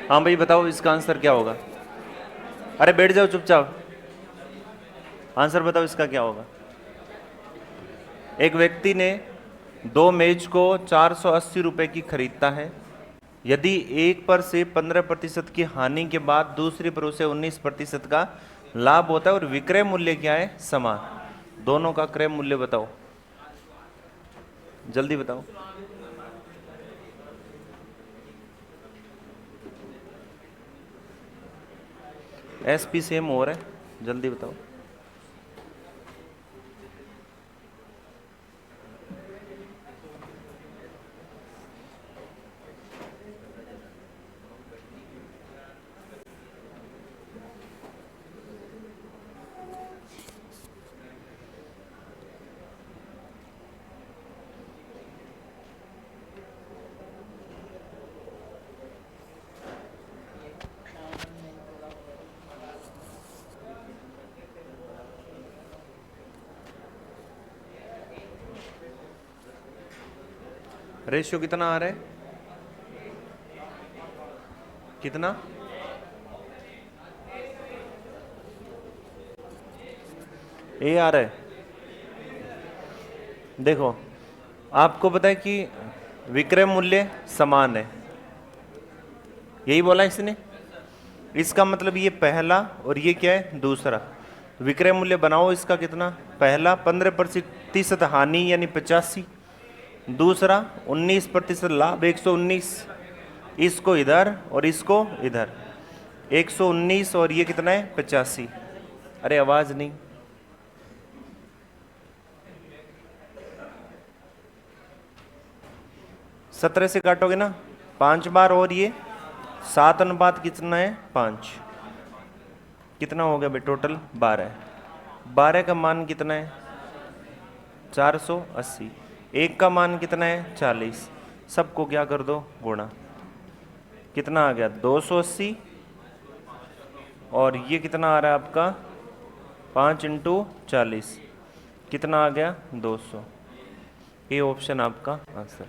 हाँ भाई बताओ इसका आंसर क्या होगा। अरे बैठ जाओ चुपचाप, आंसर बताओ इसका क्या होगा। एक व्यक्ति ने दो मेज को 480 रुपए की खरीदता है। यदि एक पर से 15% की हानि के बाद दूसरी पर उसे 19% का लाभ होता है और विक्रय मूल्य क्या है, समान, दोनों का क्रय मूल्य बताओ, जल्दी बताओ। एसपी सेम हो रहा है, जल्दी बताओ। रेशियो कितना आ रहा है, कितना, ए आ रहा है। देखो आपको पता है कि विक्रय मूल्य समान है, यही बोला इसने। इसका मतलब ये पहला और ये क्या है, दूसरा। विक्रय मूल्य बनाओ इसका कितना, पहला 15% हानि यानी 85, दूसरा 19% लाभ 119, इसको इधर और इसको इधर, 119 और ये कितना है 85। अरे आवाज नहीं, 17 से काटोगे ना 5 बार, और ये 7 अनुपात कितना है 5, कितना हो गया भाई टोटल 12। 12 का मान कितना है 480, एक का मान कितना है 40, सबको क्या कर दो गुणा, कितना आ गया 280, और ये कितना आ रहा है आपका 5 × 40, कितना आ गया 200। ये ऑप्शन आपका आंसर,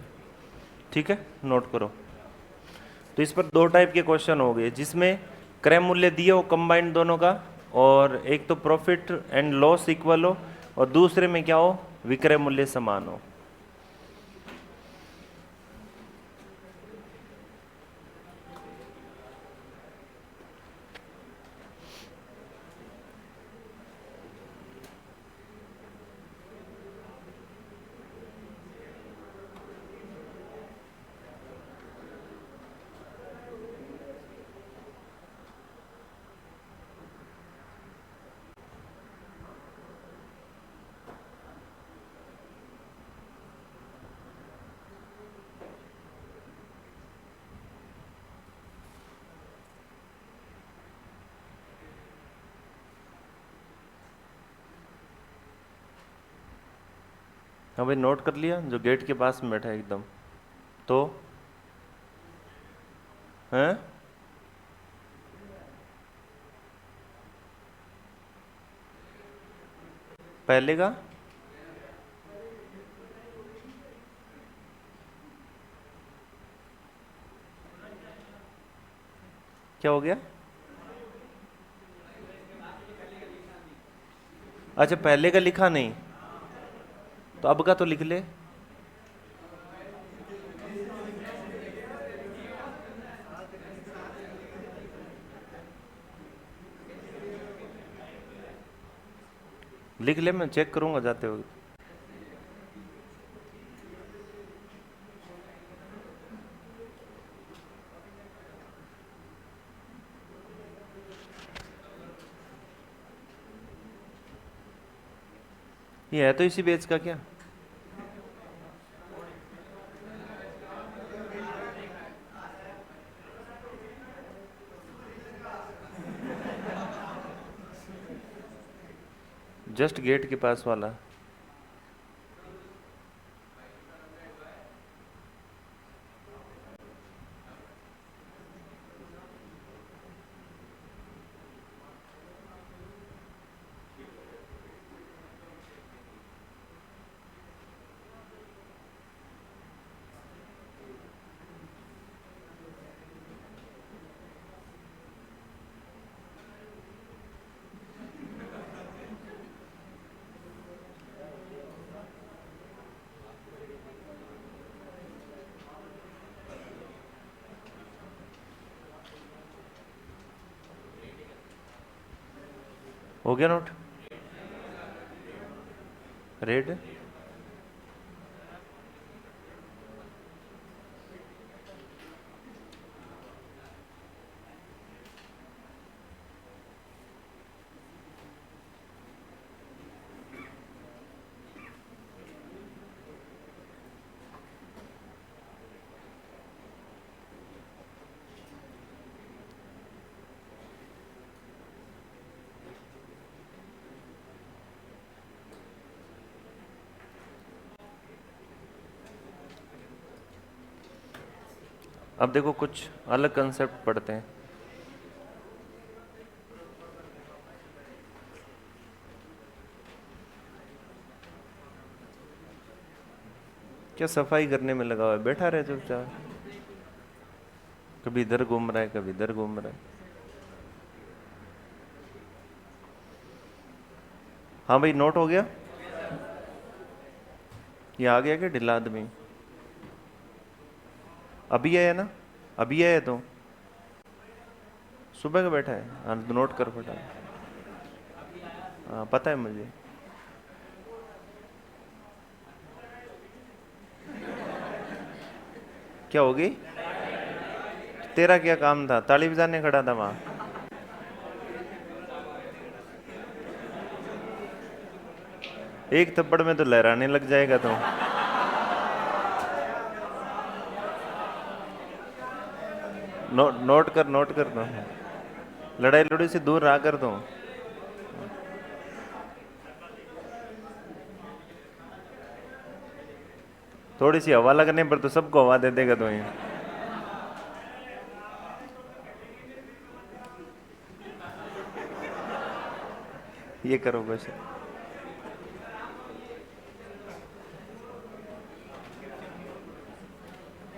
ठीक है, नोट करो। तो इस पर दो टाइप के क्वेश्चन हो गए, जिसमें क्रय मूल्य दिए हो कंबाइंड दोनों का, और एक तो प्रॉफिट एंड लॉस इक्वल हो, और दूसरे में क्या हो, विक्रय मूल्य समान हो। हाँ भाई नोट कर लिया, जो गेट के पास में बैठा है एकदम, तो हैं पहले का क्या हो गया। अच्छा पहले का लिखा नहीं, तो अब का तो लिख ले। लिख ले, मैं चेक करूंगा जाते हुए। ये है तो इसी बेच का क्या। जस्ट गेट के पास वाला। हो गया नोट? रेड, अब देखो कुछ अलग कंसेप्ट पढ़ते हैं। क्या सफाई करने में लगा हुआ है? बैठा रहे चुपचाप। कभी इधर घूम रहा है, कभी इधर घूम रहा है। हाँ भाई, नोट हो गया? ये आ गया क्या ढिला आदमी? अभी आया ना? अभी आया तो सुबह का बैठा है। हाँ तो नोट कर फटा। हाँ पता है मुझे। क्या हो गई? तेरा क्या काम था? ताली बजाने खड़ा था वहां? एक थप्पड़ में तो लहराने लग जाएगा तो। नोट कर, नोट कर दो। लड़ाई लड़ी से दूर रहा कर दो। थोड़ी सी हवा लगने पर तो सबको हवा दे देगा तो ये। ये करो बस।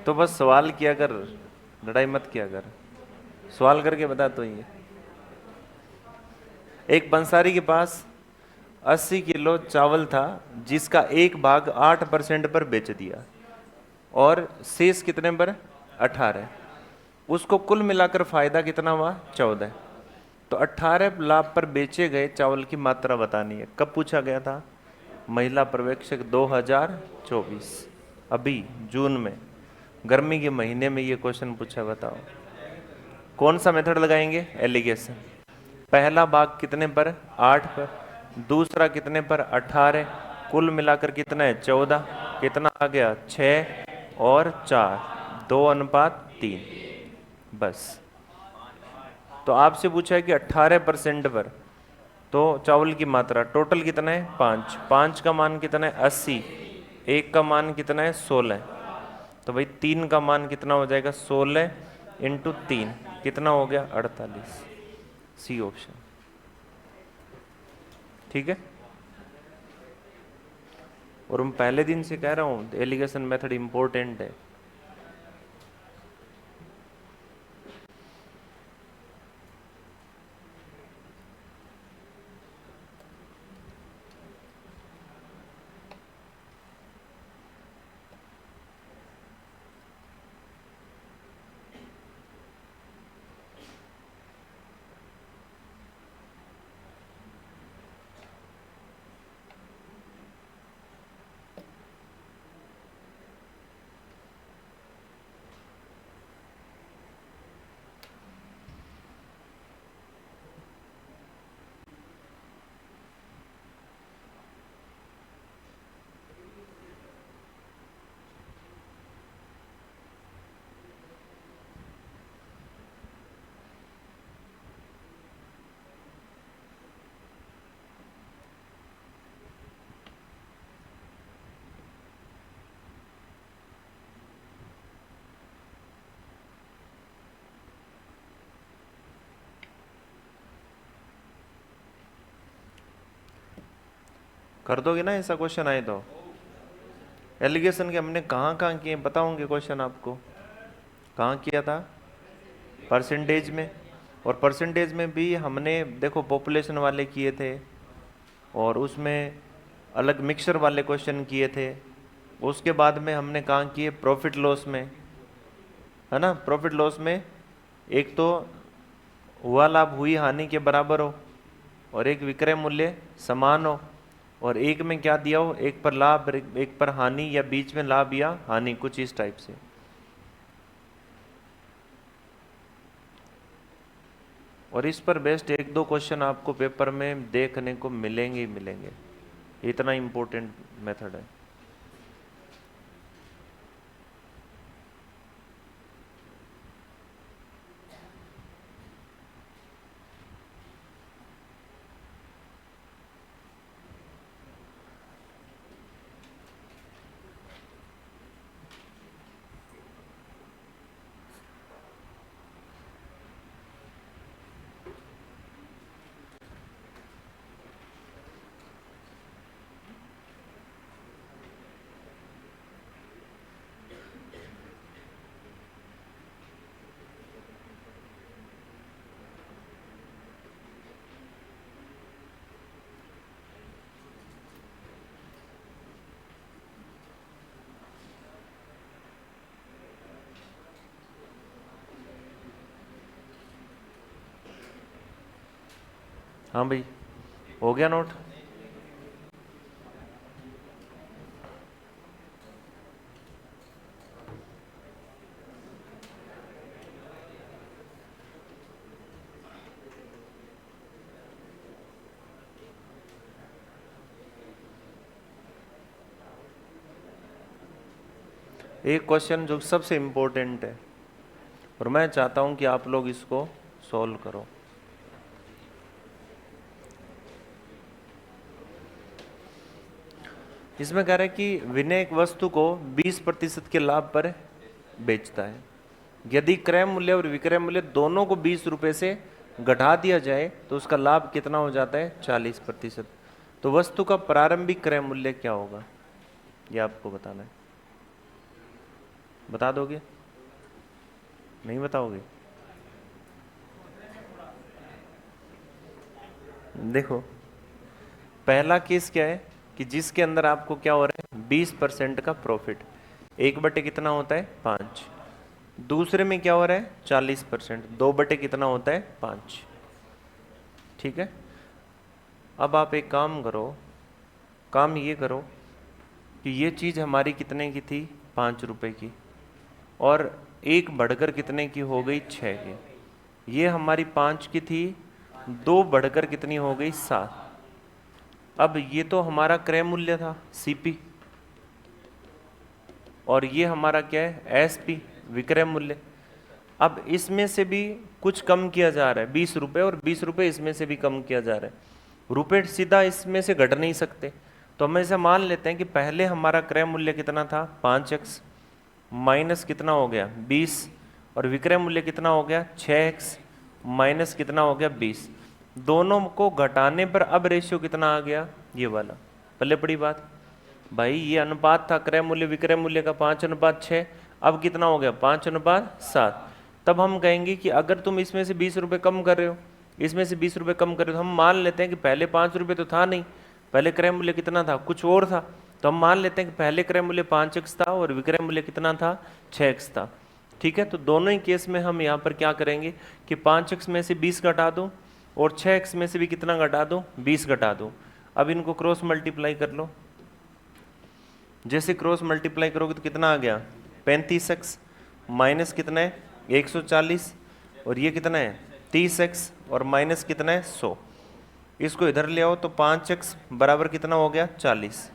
तो बस सवाल किया कर, लड़ाई मत किया कर। सवाल करके बता। तो ये एक पंसारी के पास 80 किलो चावल था, जिसका एक भाग 8% पर बेच दिया और शेष कितने पर? 18। उसको कुल मिलाकर फायदा कितना हुआ? 14। तो 18 लाभ पर बेचे गए चावल की मात्रा बतानी है। कब पूछा गया था? महिला पर्यवेक्षक 2024, अभी जून में, गर्मी के महीने में ये क्वेश्चन पूछा। बताओ कौन सा मेथड लगाएंगे? एलिगेशन। पहला भाग कितने पर? 8 पर। दूसरा कितने पर? 18। कुल मिलाकर कितना है? 14। कितना आ गया? 6 और 4, 2:3। बस। तो आपसे पूछा है कि 18% पर, तो चावल की मात्रा टोटल कितना है? 5। 5 का मान कितना है? 80। एक का मान कितना है? 16। तो भाई 3 का मान कितना हो जाएगा? 16 इंटू 3 कितना हो गया? 48। C option. ठीक है। और मैं पहले दिन से कह रहा हूं एलिगेशन मेथड इंपॉर्टेंट है। कर दोगे ना ऐसा क्वेश्चन आए तो? एलिगेशन के हमने कहाँ कहाँ किए बताऊंगे क्वेश्चन आपको। कहाँ किया था? परसेंटेज में। और परसेंटेज में भी हमने देखो पॉपुलेशन वाले किए थे, और उसमें अलग मिक्सचर वाले क्वेश्चन किए थे। उसके बाद में हमने कहाँ किए? प्रॉफिट लॉस में, है ना। प्रॉफिट लॉस में एक तो हुआ लाभ हुई हानि के बराबर हो, और एक विक्रय मूल्य समान हो, और एक में क्या दिया हो, एक पर लाभ एक पर हानि, या बीच में लाभ या हानि, कुछ इस टाइप से। और इस पर बेस्ट एक दो क्वेश्चन आपको पेपर में देखने को मिलेंगे ही मिलेंगे, इतना इंपॉर्टेंट मेथड है। हाँ भाई, हो गया नोट? एक क्वेश्चन जो सबसे इम्पोर्टेंट है, और मैं चाहता हूं कि आप लोग इसको सॉल्व करो। इसमें कह रहा है कि विनय एक वस्तु को 20% के लाभ पर बेचता है। यदि क्रय मूल्य और विक्रय मूल्य दोनों को 20 रुपए से घटा दिया जाए तो उसका लाभ कितना हो जाता है, 40%। तो वस्तु का प्रारंभिक क्रय मूल्य क्या होगा, ये आपको बताना है। बता दोगे? नहीं बताओगे? देखो, पहला केस क्या है कि जिसके अंदर आपको क्या हो रहा है, 20% का प्रॉफिट, 1/, कितना होता है, 5। दूसरे में क्या हो रहा है, 40%, 2/, कितना होता है, 5। ठीक है। अब आप एक काम करो, काम ये करो कि ये चीज हमारी कितने की थी, 5 रुपए की, और एक बढ़कर कितने की हो गई, 6 की। ये हमारी 5 की थी, 2 बढ़कर कितनी हो गई, 7। अब ये तो हमारा क्रय मूल्य था, सीपी, और ये हमारा क्या है, एसपी, विक्रय मूल्य। अब इसमें से भी कुछ कम किया जा रहा है, 20 रुपए, और 20 रुपए इसमें से भी कम किया जा रहा है। रुपए सीधा इसमें से घट नहीं सकते, तो हम ऐसे मान लेते हैं कि पहले हमारा क्रय मूल्य कितना था, 5x, माइनस कितना हो गया, 20, और विक्रय मूल्य कितना हो गया, 6x, माइनस कितना हो गया, 20। दोनों को घटाने पर अब रेशियो कितना आ गया, ये वाला। पल्ले पड़ी बात भाई, ये अनुपात था क्रय मूल्य विक्रय मूल्य का 5:6, अब कितना हो गया, 5:7। तब हम कहेंगे कि अगर तुम इसमें से 20 रुपए कम कर रहे हो, इसमें से 20 रुपए कम कर रहे हो, तो हम मान लेते हैं कि पहले 5 रुपए तो था नहीं, पहले क्रय मूल्य कितना था, कुछ और था। तो हम मान लेते हैं कि पहले क्रय मूल्य 5x था और विक्रय मूल्य कितना था, 6x था। ठीक है, तो दोनों ही केस में हम यहाँ पर क्या करेंगे कि 5x में से 20 घटा दूं, और 6x में से भी कितना घटा दूं, 20 घटा दूं। अब इनको क्रॉस मल्टीप्लाई कर लो। जैसे क्रॉस मल्टीप्लाई करोगे तो कितना आ गया, 35x, माइनस कितना है, 140, और ये कितना है, 30x, और माइनस कितना है, 100। इसको इधर ले आओ तो 5x बराबर कितना हो गया, 40।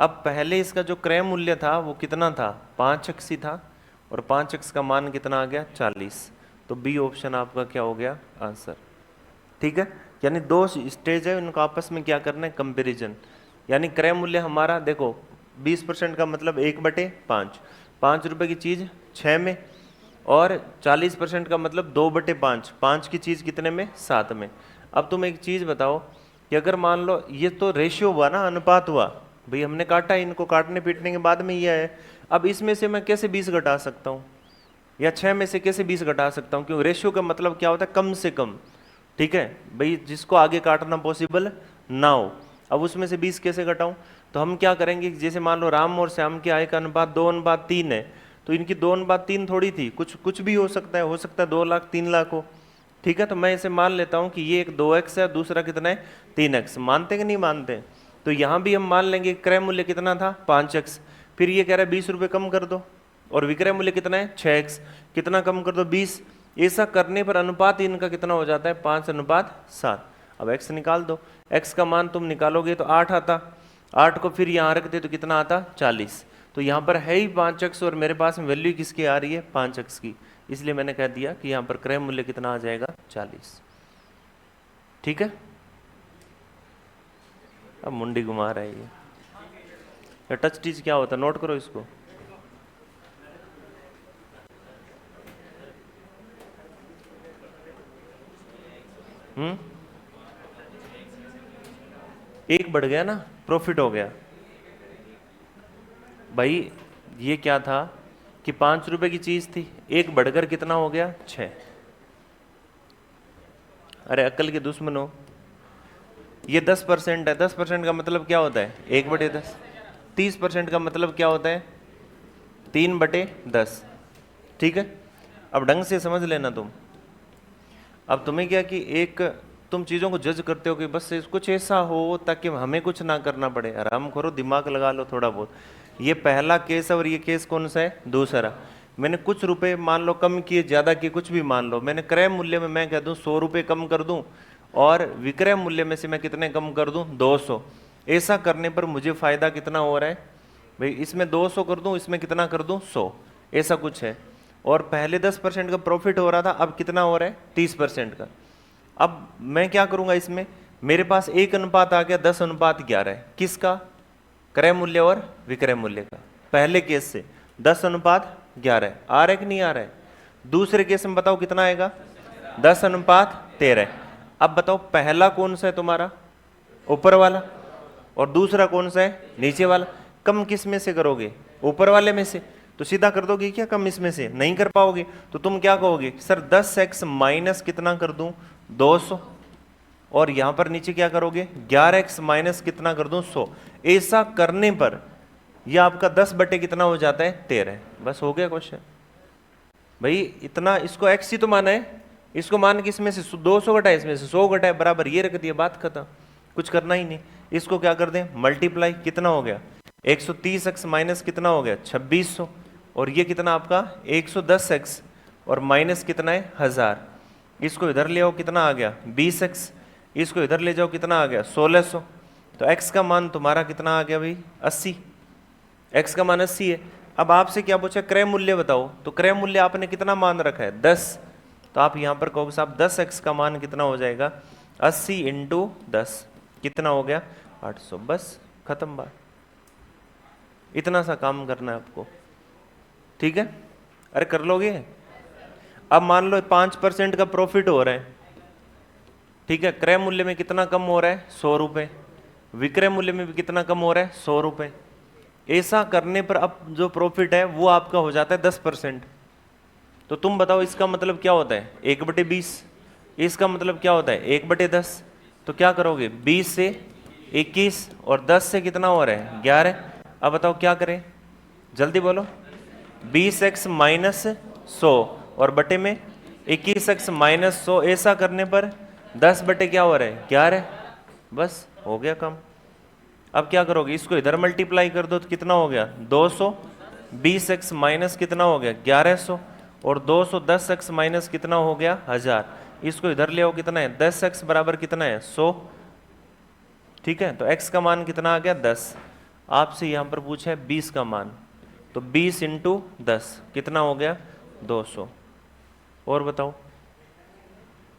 अब पहले इसका जो क्रय मूल्य था वो कितना था, 5x ही था, और 5x का मान कितना आ गया, 40। तो बी ऑप्शन आपका क्या हो गया, आंसर। ठीक है, यानी दो स्टेज है, उनको आपस में क्या करना है, कंपेरिजन। यानी क्रय मूल्य हमारा देखो 20% का मतलब 1/5, 5 रुपए की चीज 6 में, और 40% का मतलब 2/5, 5 की चीज कितने में, 7 में। अब तुम एक चीज बताओ कि अगर मान लो ये तो रेशियो हुआ ना, अनुपात हुआ भाई, हमने काटा, इनको काटने पीटने के बाद में ये है। अब इसमें से मैं कैसे 20 घटा सकता हूँ, या 6 में से कैसे 20 घटा सकता हूँ, क्योंकि रेशियो का मतलब क्या होता है, कम से कम। ठीक है भाई, जिसको आगे काटना पॉसिबल ना हो। अब उसमें से 20 कैसे घटाऊं, तो हम क्या करेंगे, जैसे मान लो राम और श्याम की आय का अनुपात 2:3 है, तो इनकी 2:3 थोड़ी थी, कुछ भी हो सकता है 2 लाख 3 लाख हो। ठीक है, तो मैं इसे मान लेता हूं कि ये एक 2x है, दूसरा कितना है 3x। मानते कि नहीं मानते? तो यहां भी हम मान लेंगे क्रय मूल्य कितना था 5x, फिर ये कह रहा है 20 रुपये कम कर दो, और विक्रय मूल्य कितना है 6x, कितना कम कर दो 20। ऐसा करने पर अनुपात इनका कितना हो जाता है 5:7। अब x निकाल दो, x का मान तुम निकालोगे तो 8 आता, 8 को फिर यहाँ रख दे तो कितना आता 40। तो यहाँ पर है ही 5x और मेरे पास में वैल्यू किसकी आ रही है 5x की, इसलिए मैंने कह दिया कि यहाँ पर क्रय मूल्य कितना आ जाएगा 40। ठीक है, अब मुंडी घुमा रहा है ये टच टीच क्या होता है, नोट करो इसको। एक बढ़ गया ना, प्रॉफिट हो गया भाई। ये क्या था कि 5 रुपए की चीज थी, एक बढ़कर कितना हो गया 6। अरे अक्ल के दुश्मनों, ये 10% है, 10% का मतलब क्या होता है 1/10। 30% का मतलब क्या होता है 3/10। ठीक है, अब ढंग से समझ लेना तुम। अब तुम्हें क्या कि एक तुम चीज़ों को जज करते हो कि बस कुछ ऐसा हो ताकि हमें कुछ ना करना पड़े। आराम करो, दिमाग लगा लो थोड़ा बहुत। ये पहला केस है और ये केस कौन सा है दूसरा। मैंने कुछ रुपए मान लो कम किए, ज़्यादा किए, कुछ भी मान लो। मैंने क्रय मूल्य में मैं कह दूँ 100 रुपये कम कर दूँ और विक्रय मूल्य में से मैं कितने कम कर दूँ 200। ऐसा करने पर मुझे फ़ायदा कितना हो रहा है भाई, इसमें 200 कर दूँ, इसमें कितना कर दूँ 100, ऐसा कुछ है। और पहले 10% का प्रॉफिट हो रहा था, अब कितना हो रहा है 30% का। अब मैं क्या करूंगा इसमें, मेरे पास एक अनुपात आ गया 10:11 है, किसका क्रय मूल्य और विक्रय मूल्य का। पहले केस से 10:11 है, आ रहा है कि नहीं आ रहा है। दूसरे केस में बताओ कितना आएगा 10:13। अब बताओ पहला कौन सा है तुम्हारा ऊपर वाला, और दूसरा कौन सा है नीचे वाला। कम किस में से करोगे ऊपर वाले में से, तो सीधा कर दोगे क्या कम इसमें से, नहीं कर पाओगे। तो तुम क्या कहोगे सर 10x माइनस कितना कर दूं 200, और यहां पर नीचे क्या करोगे 11x माइनस कितना कर दूं 100। ऐसा करने पर यह आपका 10 बटे कितना हो जाता है 13। बस हो गया क्वेश्चन भाई। इतना इसको x ही तो माना है, इसको मान किस में से 200 घटाए, इसमें से 100 घटाए, बराबर ये रख दिया, बात खत्म, कुछ करना ही नहीं। इसको क्या कर दें मल्टीप्लाई, कितना हो गया 130x माइनस कितना हो गया 2600, और ये कितना आपका 110x और माइनस कितना है 1000। इसको इधर ले आओ कितना आ गया 20x, इसको इधर ले जाओ कितना आ गया 1600। तो x का मान तुम्हारा कितना आ गया भाई 80, x का मान 80 है। अब आपसे क्या पूछा क्रय मूल्य बताओ, तो क्रय मूल्य आपने कितना मान रखा है 10। तो आप यहां पर कहोगे साहब 10x का मान कितना हो जाएगा 80 × 10 कितना हो गया 800। बस खत्म बात, इतना सा काम करना है आपको। ठीक है, अरे कर लोगे। अब मान लो 5% का प्रॉफिट हो रहा है, ठीक है, क्रय मूल्य में कितना कम हो रहा है 100 रुपये, विक्रय मूल्य में भी कितना कम हो रहा है 100 रुपये। ऐसा करने पर अब जो प्रॉफिट है वो आपका हो जाता है 10%। तो तुम बताओ इसका मतलब क्या होता है 1/20, इसका मतलब क्या होता है 1/10। तो क्या करोगे 20 से 21 और 10 से कितना हो रहा है 11। अब बताओ क्या करें, जल्दी बोलो। 20x माइनस 100 और बटे में 21x माइनस 100। ऐसा करने पर 10 बटे क्या हो रहा है 11। बस हो गया काम। अब क्या करोगे इसको इधर मल्टीप्लाई कर दो तो कितना हो गया 200। 20x माइनस कितना हो गया 1100 और 210x माइनस कितना हो गया 1000। इसको इधर ले आओ कितना है 10x बराबर कितना है 100। ठीक है, तो x का मान कितना आ गया 10। आपसे यहां पर पूछा है 20 का मान, तो 20 × 10 कितना हो गया 200। और बताओ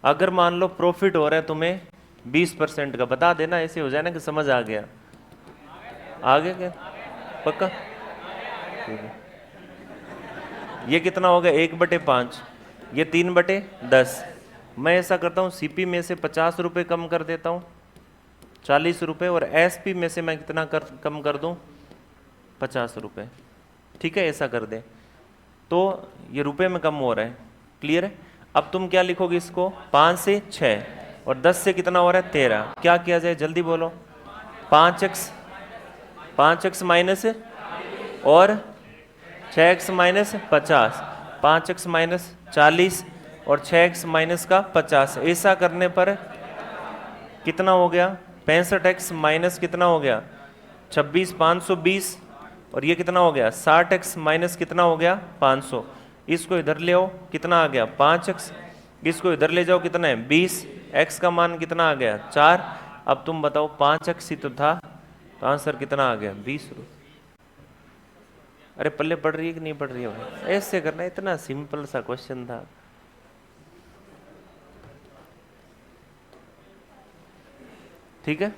अगर मान लो प्रॉफिट हो रहा है तुम्हें 20% का, बता देना, ऐसे हो जाए ना कि समझ आ गया। आ गया क्या पक्का? ठीक है, ये कितना हो गया 1/5, ये 3/10। मैं ऐसा करता हूँ सीपी में से 50 रुपये कम कर देता हूँ 40 रुपये, और एसपी में से मैं कितना कम कर दूँ 50 रुपये। ठीक है, ऐसा कर दे तो ये रुपए में कम हो रहा है। क्लियर है? अब तुम क्या लिखोगे इसको 5 से 6 और 10 से कितना हो रहा है 13। क्या किया जाए जल्दी बोलो। 5x माइनस और 6x माइनस 50, 5x माइनस 40, और 6x माइनस का 50। ऐसा करने पर कितना हो गया? 65x माइनस कितना हो गया? 26, 520। और ये कितना हो गया? 60x माइनस कितना हो गया? 500। इसको इधर ले आओ, कितना आ गया? 5x। इसको इधर ले जाओ, कितना है? 20। x का मान कितना आ गया? 4। अब तुम बताओ, 5x ही तो था, तो आंसर कितना आ गया? 20 रुपये। अरे पल्ले पढ़ रही है कि नहीं पढ़ रही है? ऐसे करना, इतना सिंपल सा क्वेश्चन था। ठीक है,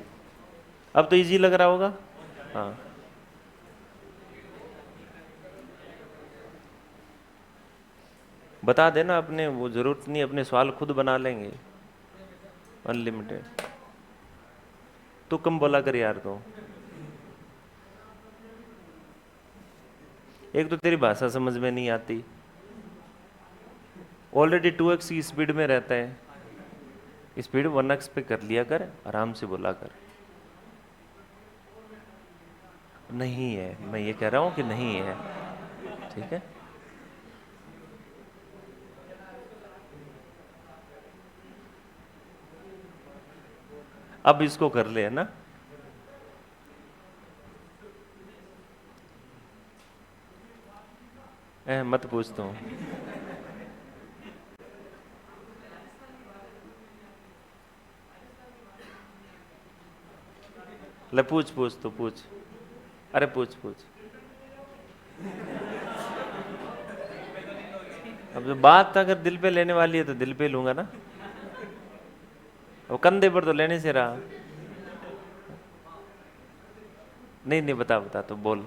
अब तो इजी लग रहा होगा। हाँ, बता देना अपने, वो जरूरत नहीं, अपने सवाल खुद बना लेंगे, अनलिमिटेड। तू कम बोला कर यार। तो एक तो तेरी भाषा समझ में नहीं आती, ऑलरेडी 2x की स्पीड में रहता है, स्पीड 1x पे कर लिया कर, आराम से बोला कर। नहीं है, मैं ये कह रहा हूं कि नहीं है। ठीक है, अब इसको कर ले, है ना? मत पूछता हूं। ले पूछ पूछ, तो पूछ। अरे पूछ पूछ। अब जो बात अगर दिल पे लेने वाली है तो दिल पे लूंगा ना, अब कंधे पर तो लेने से रहा। नहीं नहीं, बता बता, तो बोल।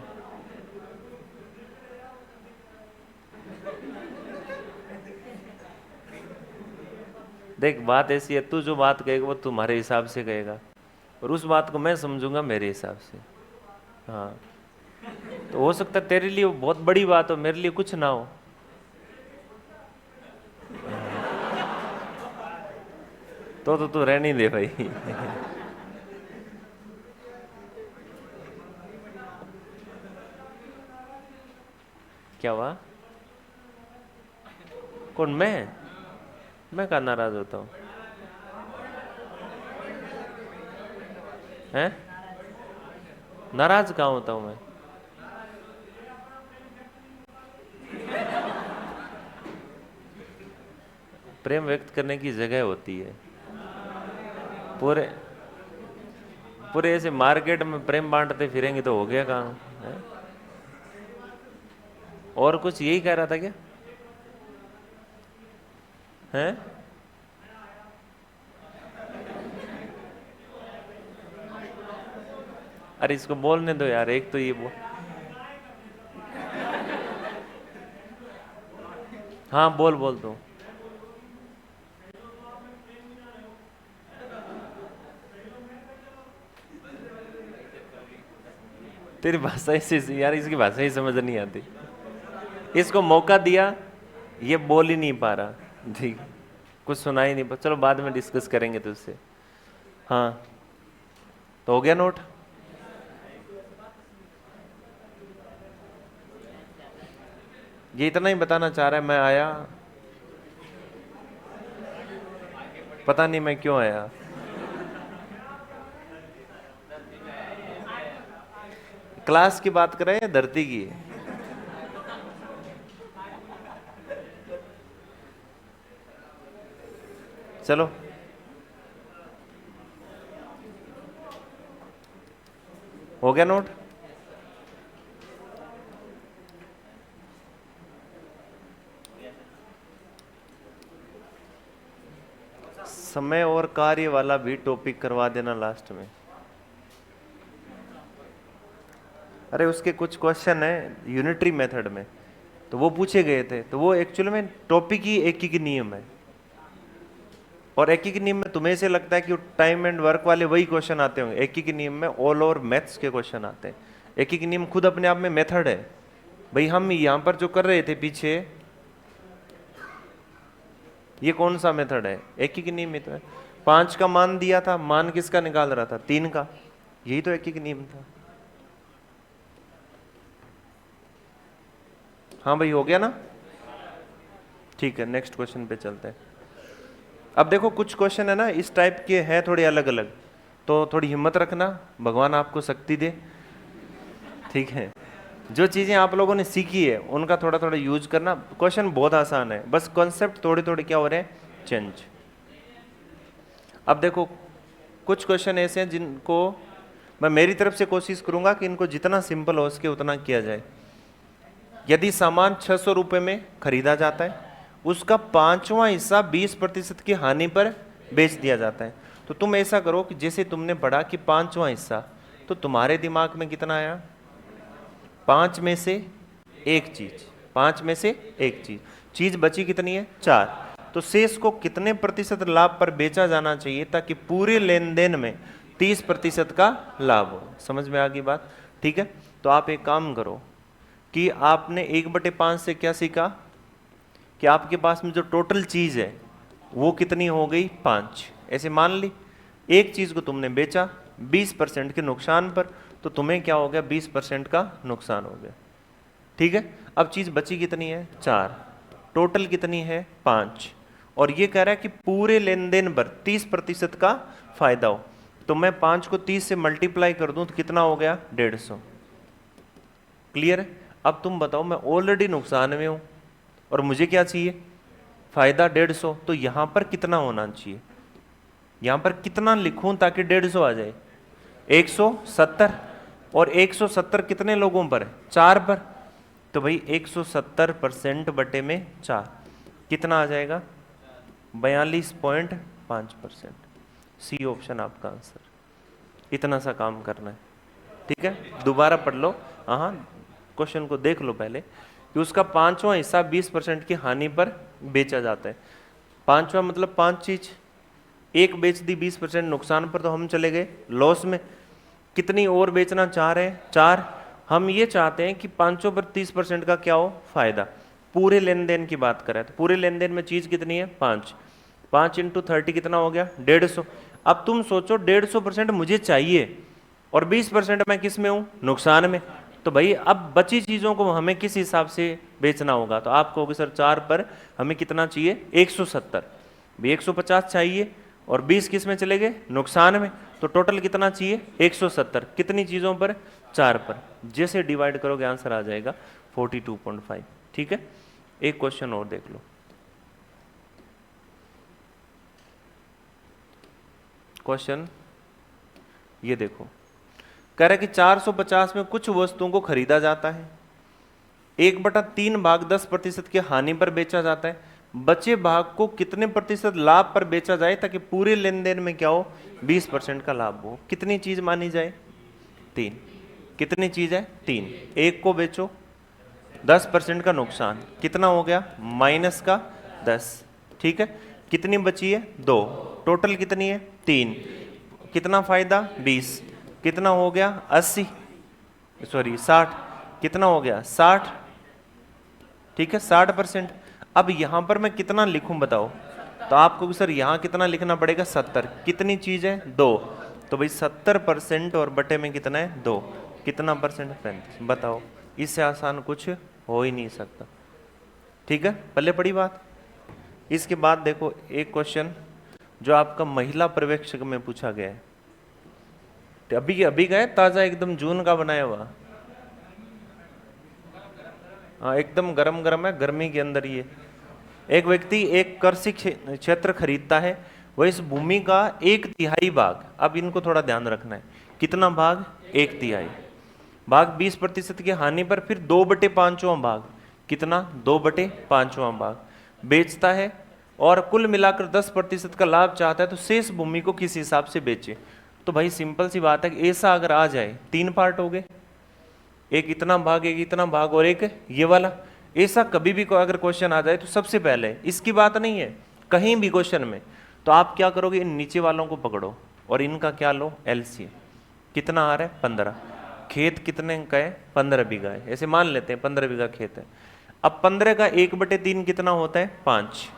देख, बात ऐसी है, तू जो बात कहेगा वो तुम्हारे हिसाब से कहेगा, और उस बात को मैं समझूंगा मेरे हिसाब से। हाँ, तो हो सकता है तेरे लिए वो बहुत बड़ी बात हो, मेरे लिए कुछ ना हो। तो तू रहने ही दे भाई। क्या हुआ? कौन? मैं कहाँ नाराज होता हूँ? हैं? नाराज कहाँ होता हूँ मैं? प्रेम व्यक्त करने की जगह होती है। पूरे पूरे ऐसे मार्केट में प्रेम बांटते फिरेंगे तो हो गया काम है? और कुछ यही कह रहा था क्या? हैं? अरे इसको बोलने दो यार, एक तो ये बोल। हाँ बोल बोल दो। तेरी भाषा ऐसी यार, इसकी भाषा ही समझ नहीं आती। इसको मौका दिया, ये बोल ही नहीं पा रहा। ठीक, कुछ सुना ही नहीं पा। चलो बाद में डिस्कस करेंगे तुझसे। हाँ, तो हो गया नोट? ये इतना ही बताना चाह रहा है, मैं आया, पता नहीं मैं क्यों आया। क्लास की बात करें या धरती की? चलो, हो गया नोट? समय और कार्य वाला भी टॉपिक करवा देना लास्ट में। अरे उसके कुछ क्वेश्चन है यूनिटरी मेथड में, तो वो पूछे गए थे, तो वो एक्चुअल में टॉपिक ही एक ही नियम है। और एक ही नियम में तुम्हें से लगता है कि टाइम एंड वर्क वाले वही क्वेश्चन आते होंगे, एक ही नियम में ऑल ओवर मैथ्स के क्वेश्चन आते हैं। एक ही नियम खुद अपने आप में मेथड है भाई। हम यहां पर जो कर रहे थे पीछे, ये कौन सा मेथड है? एक ही नियम में तो है। 5 का मान दिया था, मान किसका निकाल रहा था? 3 का। यही तो एक ही नियम था। हाँ भाई, हो गया ना? ठीक है, नेक्स्ट क्वेश्चन पे चलते हैं। अब देखो कुछ क्वेश्चन है ना इस टाइप के हैं, थोड़े अलग अलग, तो थोड़ी हिम्मत रखना, भगवान आपको शक्ति दे। ठीक है, जो चीजें आप लोगों ने सीखी है उनका थोड़ा थोड़ा यूज करना। क्वेश्चन बहुत आसान है, बस कॉन्सेप्ट थोड़े थोड़े क्या हो रहे हैं, चेंज। अब देखो कुछ क्वेश्चन ऐसे हैं जिनको मैं मेरी तरफ से कोशिश करूंगा कि इनको जितना सिंपल हो सके उतना किया जाए। यदि सामान 600 रुपये में खरीदा जाता है, उसका 5वां हिस्सा 20% की हानि पर बेच दिया जाता है, तो तुम ऐसा करो कि जैसे तुमने पढ़ा कि 5वां हिस्सा, तो तुम्हारे दिमाग में कितना आया, 5 में से एक चीज, 5 में से एक चीज बची कितनी है, 4। तो शेष को कितने प्रतिशत लाभ पर बेचा जाना चाहिए ताकि पूरे लेन देन में 30% का लाभ हो। समझ में आ गई बात? ठीक है, तो आप एक काम करो कि आपने 1/5 से क्या सीखा कि आपके पास में जो टोटल चीज है वो कितनी हो गई, 5। ऐसे मान ली एक चीज को तुमने बेचा 20% के नुकसान पर, तो तुम्हें क्या हो गया, 20% का नुकसान हो गया। ठीक है, अब चीज बची कितनी है, 4, टोटल कितनी है, 5, और ये कह रहा है कि पूरे लेन देन पर 30% का फायदा हो। तो मैं 5 को 30 से मल्टीप्लाई कर दूं तो कितना हो गया, 150। क्लियर है? अब तुम बताओ, मैं ऑलरेडी नुकसान में हूं और मुझे क्या चाहिए, फायदा 150, तो यहां पर कितना होना चाहिए, यहां पर कितना लिखूं ताकि 150 आ जाए, 170। और 170 कितने लोगों पर है, 4 पर, तो भाई 170% बटे में 4 कितना आ जाएगा, 42.5%। सी ऑप्शन आपका आंसर। इतना सा काम करना है। ठीक है, दोबारा पढ़ लो, हाँ क्वेश्चन को देख लो पहले कि उसका 5वां हिस्सा 20% की हानि पर बेचा जाता है। 5वां मतलब 5 चीज, एक बेच दी 20% नुकसान पर, तो हम चले गए लॉस में। कितनी और बेचना चाह रहे हैं, 4। हम ये चाहते हैं कि 5 पर 30% का क्या हो, फायदा। पूरे लेन देन की बात करें तो पूरे लेन देन में चीज कितनी है, 5। 5 × 30 कितना हो गया, 150। अब तुम सोचो 150% मुझे चाहिए और 20% मैं किस में हूं, नुकसान में। तो भाई अब बची चीजों को हमें किस हिसाब से बेचना होगा, तो आप कहोगे सर 4 पर हमें कितना चाहिए, 170। भी 150 चाहिए और 20 किस में चले गए, नुकसान में, तो टोटल कितना चाहिए, 170। कितनी चीजों पर, 4 पर। जैसे डिवाइड करोगे आंसर आ जाएगा 42.5। ठीक है, एक क्वेश्चन और देख लो। क्वेश्चन ये देखो, कह रहा है कि 450 में कुछ वस्तुओं को खरीदा जाता है, 1/3 भाग 10% की हानि पर बेचा जाता है, बचे भाग को कितने प्रतिशत लाभ पर बेचा जाए ताकि पूरे लेन देन में क्या हो, 20% का लाभ हो। कितनी चीज मानी जाए, 3। कितनी चीज है, 3। एक को बेचो, 10% का नुकसान, कितना हो गया, -10। ठीक है, कितनी बची है, 2। टोटल कितनी है, 3। कितना फायदा, 20। कितना हो गया, 80, सॉरी 60। कितना हो गया, 60। ठीक है, 60%। अब यहां पर मैं कितना लिखूं बताओ, तो आपको सर यहां कितना लिखना पड़ेगा, 70। कितनी चीज है, 2, तो भाई 70% और बटे में कितना है, 2। कितना परसेंट, 35। बताओ, इससे आसान कुछ हो ही नहीं सकता। ठीक है, पहले पड़ी बात। इसके बाद देखो एक क्वेश्चन जो आपका महिला पर्यवेक्षक में पूछा गया है, तो अभी अभी गए ताजा, एकदम जून का बनाया हुआ, हाँ एकदम गरम गरम है, गर्मी के अंदर। ये एक व्यक्ति एक कृषि क्षेत्र खरीदता है, वह इस भूमि का 1/3 भाग, अब इनको थोड़ा ध्यान रखना है, कितना भाग, 1/3 भाग 20% की हानि पर फिर 2/5वां भाग, कितना, 2/5वां भाग बेचता है और कुल मिलाकर 10% का लाभ चाहता है, तो शेष भूमि को किस हिसाब से बेचे। तो भाई सिंपल सी बात है कि ऐसा अगर आ जाए, 3 पार्ट हो गए, एक इतना भाग, एक इतना भाग और एक ये वाला। ऐसा कभी भी अगर क्वेश्चन आ जाए तो सबसे पहले, इसकी बात नहीं है, कहीं भी क्वेश्चन में, तो आप क्या करोगे, इन नीचे वालों को पकड़ो और इनका क्या लो, एलसीएम। कितना आ रहा है, 15। खेत कितने का है, 15 बीघा है, ऐसे मान लेते हैं 15 बीघा खेत है। अब 15 का 1/3 कितना होता है, 5।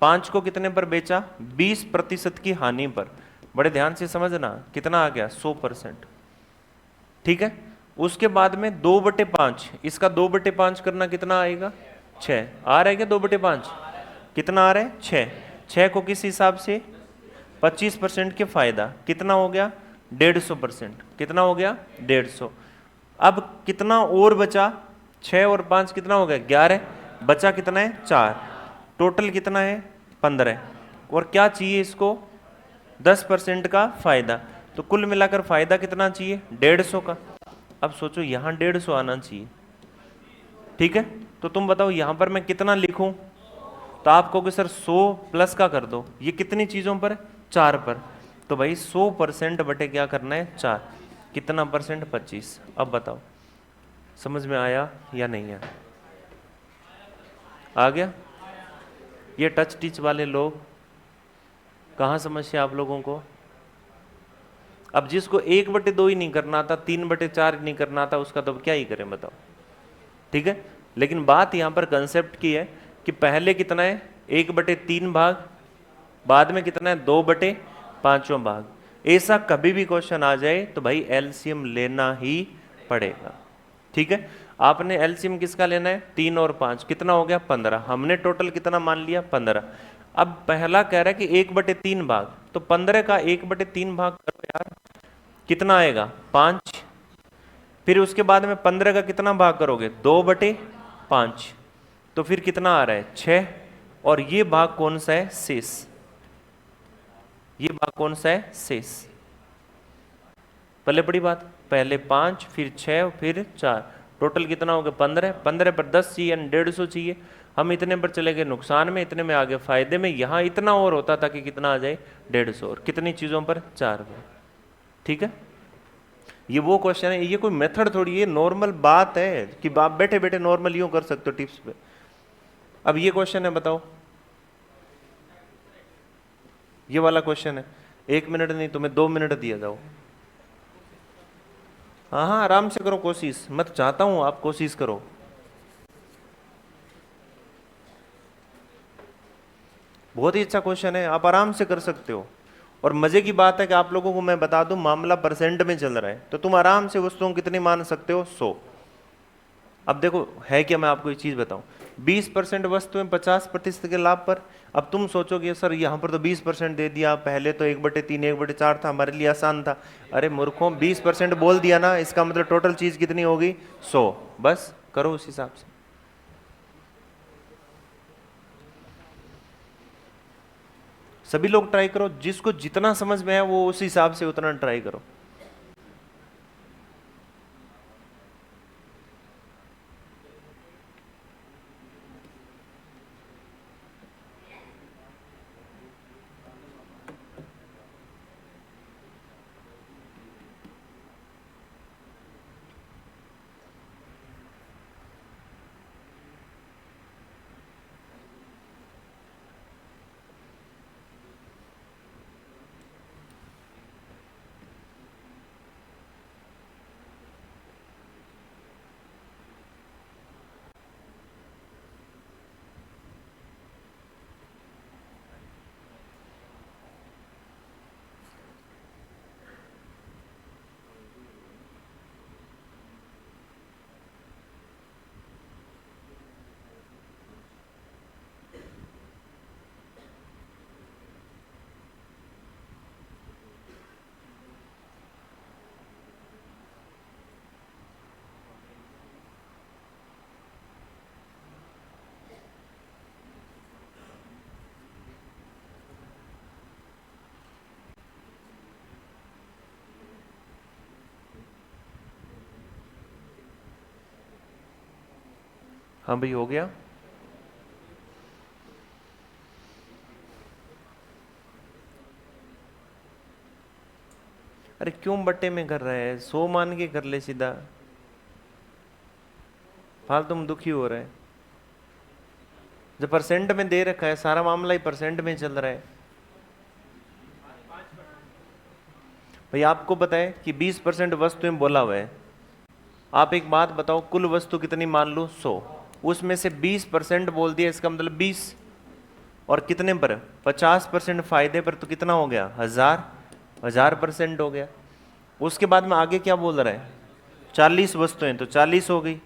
5 को कितने पर बेचा, 20% की हानि पर। बड़े ध्यान से समझना, कितना आ गया, 100%। ठीक है, उसके बाद में 2/5, इसका 2/5 करना कितना आएगा, 6 आ रहा है क्या? 2/5 कितना आ रहा है? 6। 6 को किस हिसाब से? 25% के फायदा कितना हो गया? 150%। कितना हो गया? 150। अब कितना और बचा? 6 और 5 कितना हो गया? 11। बचा कितना है? 4। टोटल कितना है? 15। और क्या चाहिए इसको? 10% का फायदा। तो कुल मिलाकर फायदा कितना चाहिए? 150 का। अब सोचो यहां 150 आना चाहिए, ठीक है? तो तुम बताओ यहां पर मैं कितना लिखूं? तो आप कहोगे सर 100 प्लस का कर दो। ये कितनी चीजों पर? 4 पर। तो भाई 100% बटे क्या करना है? 4। कितना परसेंट? 25। अब बताओ समझ में आया या नहीं आया? आ गया? ये टच टीच वाले लोग कहाँ समस्या आप लोगों को? अब जिसको 1/2 ही नहीं करना आता, 3/4 नहीं करना आता, उसका तो क्या ही करें बताओ, ठीक है? लेकिन बात यहां पर कंसेप्ट की है कि पहले कितना है? 1/3 भाग, बाद में कितना है? 2/5 भाग। ऐसा कभी भी क्वेश्चन आ जाए तो भाई एलसीएम लेना ही पड़ेगा, ठीक है? आपने एलसीएम किसका लेना है? 3 और 5 कितना हो गया? 15। हमने टोटल कितना मान लिया? 15। अब पहला कह रहा है कि 1/3 भाग, तो 15 का 1/3 भाग करो यार, कितना आएगा? 5। फिर उसके बाद में 15 का कितना भाग करोगे? 2/5। तो फिर कितना आ रहा है? 6। और ये भाग कौन सा है? शेष। ये भाग कौन सा है? शेष। पहले बड़ी बात, पहले 5 फिर 6 फिर 4, टोटल कितना हो गया? 15। 15 पर 10 चाहिए यानी 150 चाहिए। हम इतने पर चले गए नुकसान में, इतने में आ गए फायदे में। यहां इतना और होता था कि कितना आ जाए? 150। और कितनी चीजों पर? 4 पर, ठीक है? ये वो क्वेश्चन है, ये कोई मेथड थोड़ी, ये नॉर्मल बात है कि आप बैठे बैठे नॉर्मल यूं कर सकते हो टिप्स पे। अब ये क्वेश्चन है, बताओ, ये वाला क्वेश्चन है, 1 मिनट नहीं तुम्हें 2 मिनट दिया जाओ। हाँ हाँ आराम से करो कोशिश, मैं तो चाहता हूं आप कोशिश करो। बहुत ही अच्छा क्वेश्चन है, आप आराम से कर सकते हो। और मजे की बात है कि आप लोगों को मैं बता दूं मामला परसेंट में चल रहा है, तो तुम आराम से वस्तुओं कितनी मान सकते हो? 100। अब देखो है क्या, मैं आपको एक चीज बताऊं, 20% वस्तुएं 50% के लाभ पर। अब तुम सोचोगे सर यहाँ पर तो 20% दे दिया, पहले तो 1/3 1/4 था, हमारे लिए आसान था। अरे मूर्खों, 20% बोल दिया ना, इसका मतलब टोटल चीज कितनी होगी? 100। बस करो उस हिसाब से। सभी लोग ट्राई करो, जिसको जितना समझ में है वो उस हिसाब से उतना ट्राई करो। हाँ भाई हो गया। अरे क्यों बट्टे में कर रहा है? 100 मान के कर ले सीधा, फालतू में दुखी हो रहा है। जब परसेंट में दे रखा है, सारा मामला ही परसेंट में चल रहा है। भाई आपको पता है कि 20% वस्तुएं बोला हुआ है। आप एक बात बताओ, कुल वस्तु कितनी मान लो? 100। उसमें से 20% बोल दिया, इसका मतलब 20। और कितने पर? 50% फायदे पर, तो कितना हो गया? 1000% हो गया। उसके बाद में आगे क्या बोल रहा है? 40 वस्तुएं, तो 40 हो गई।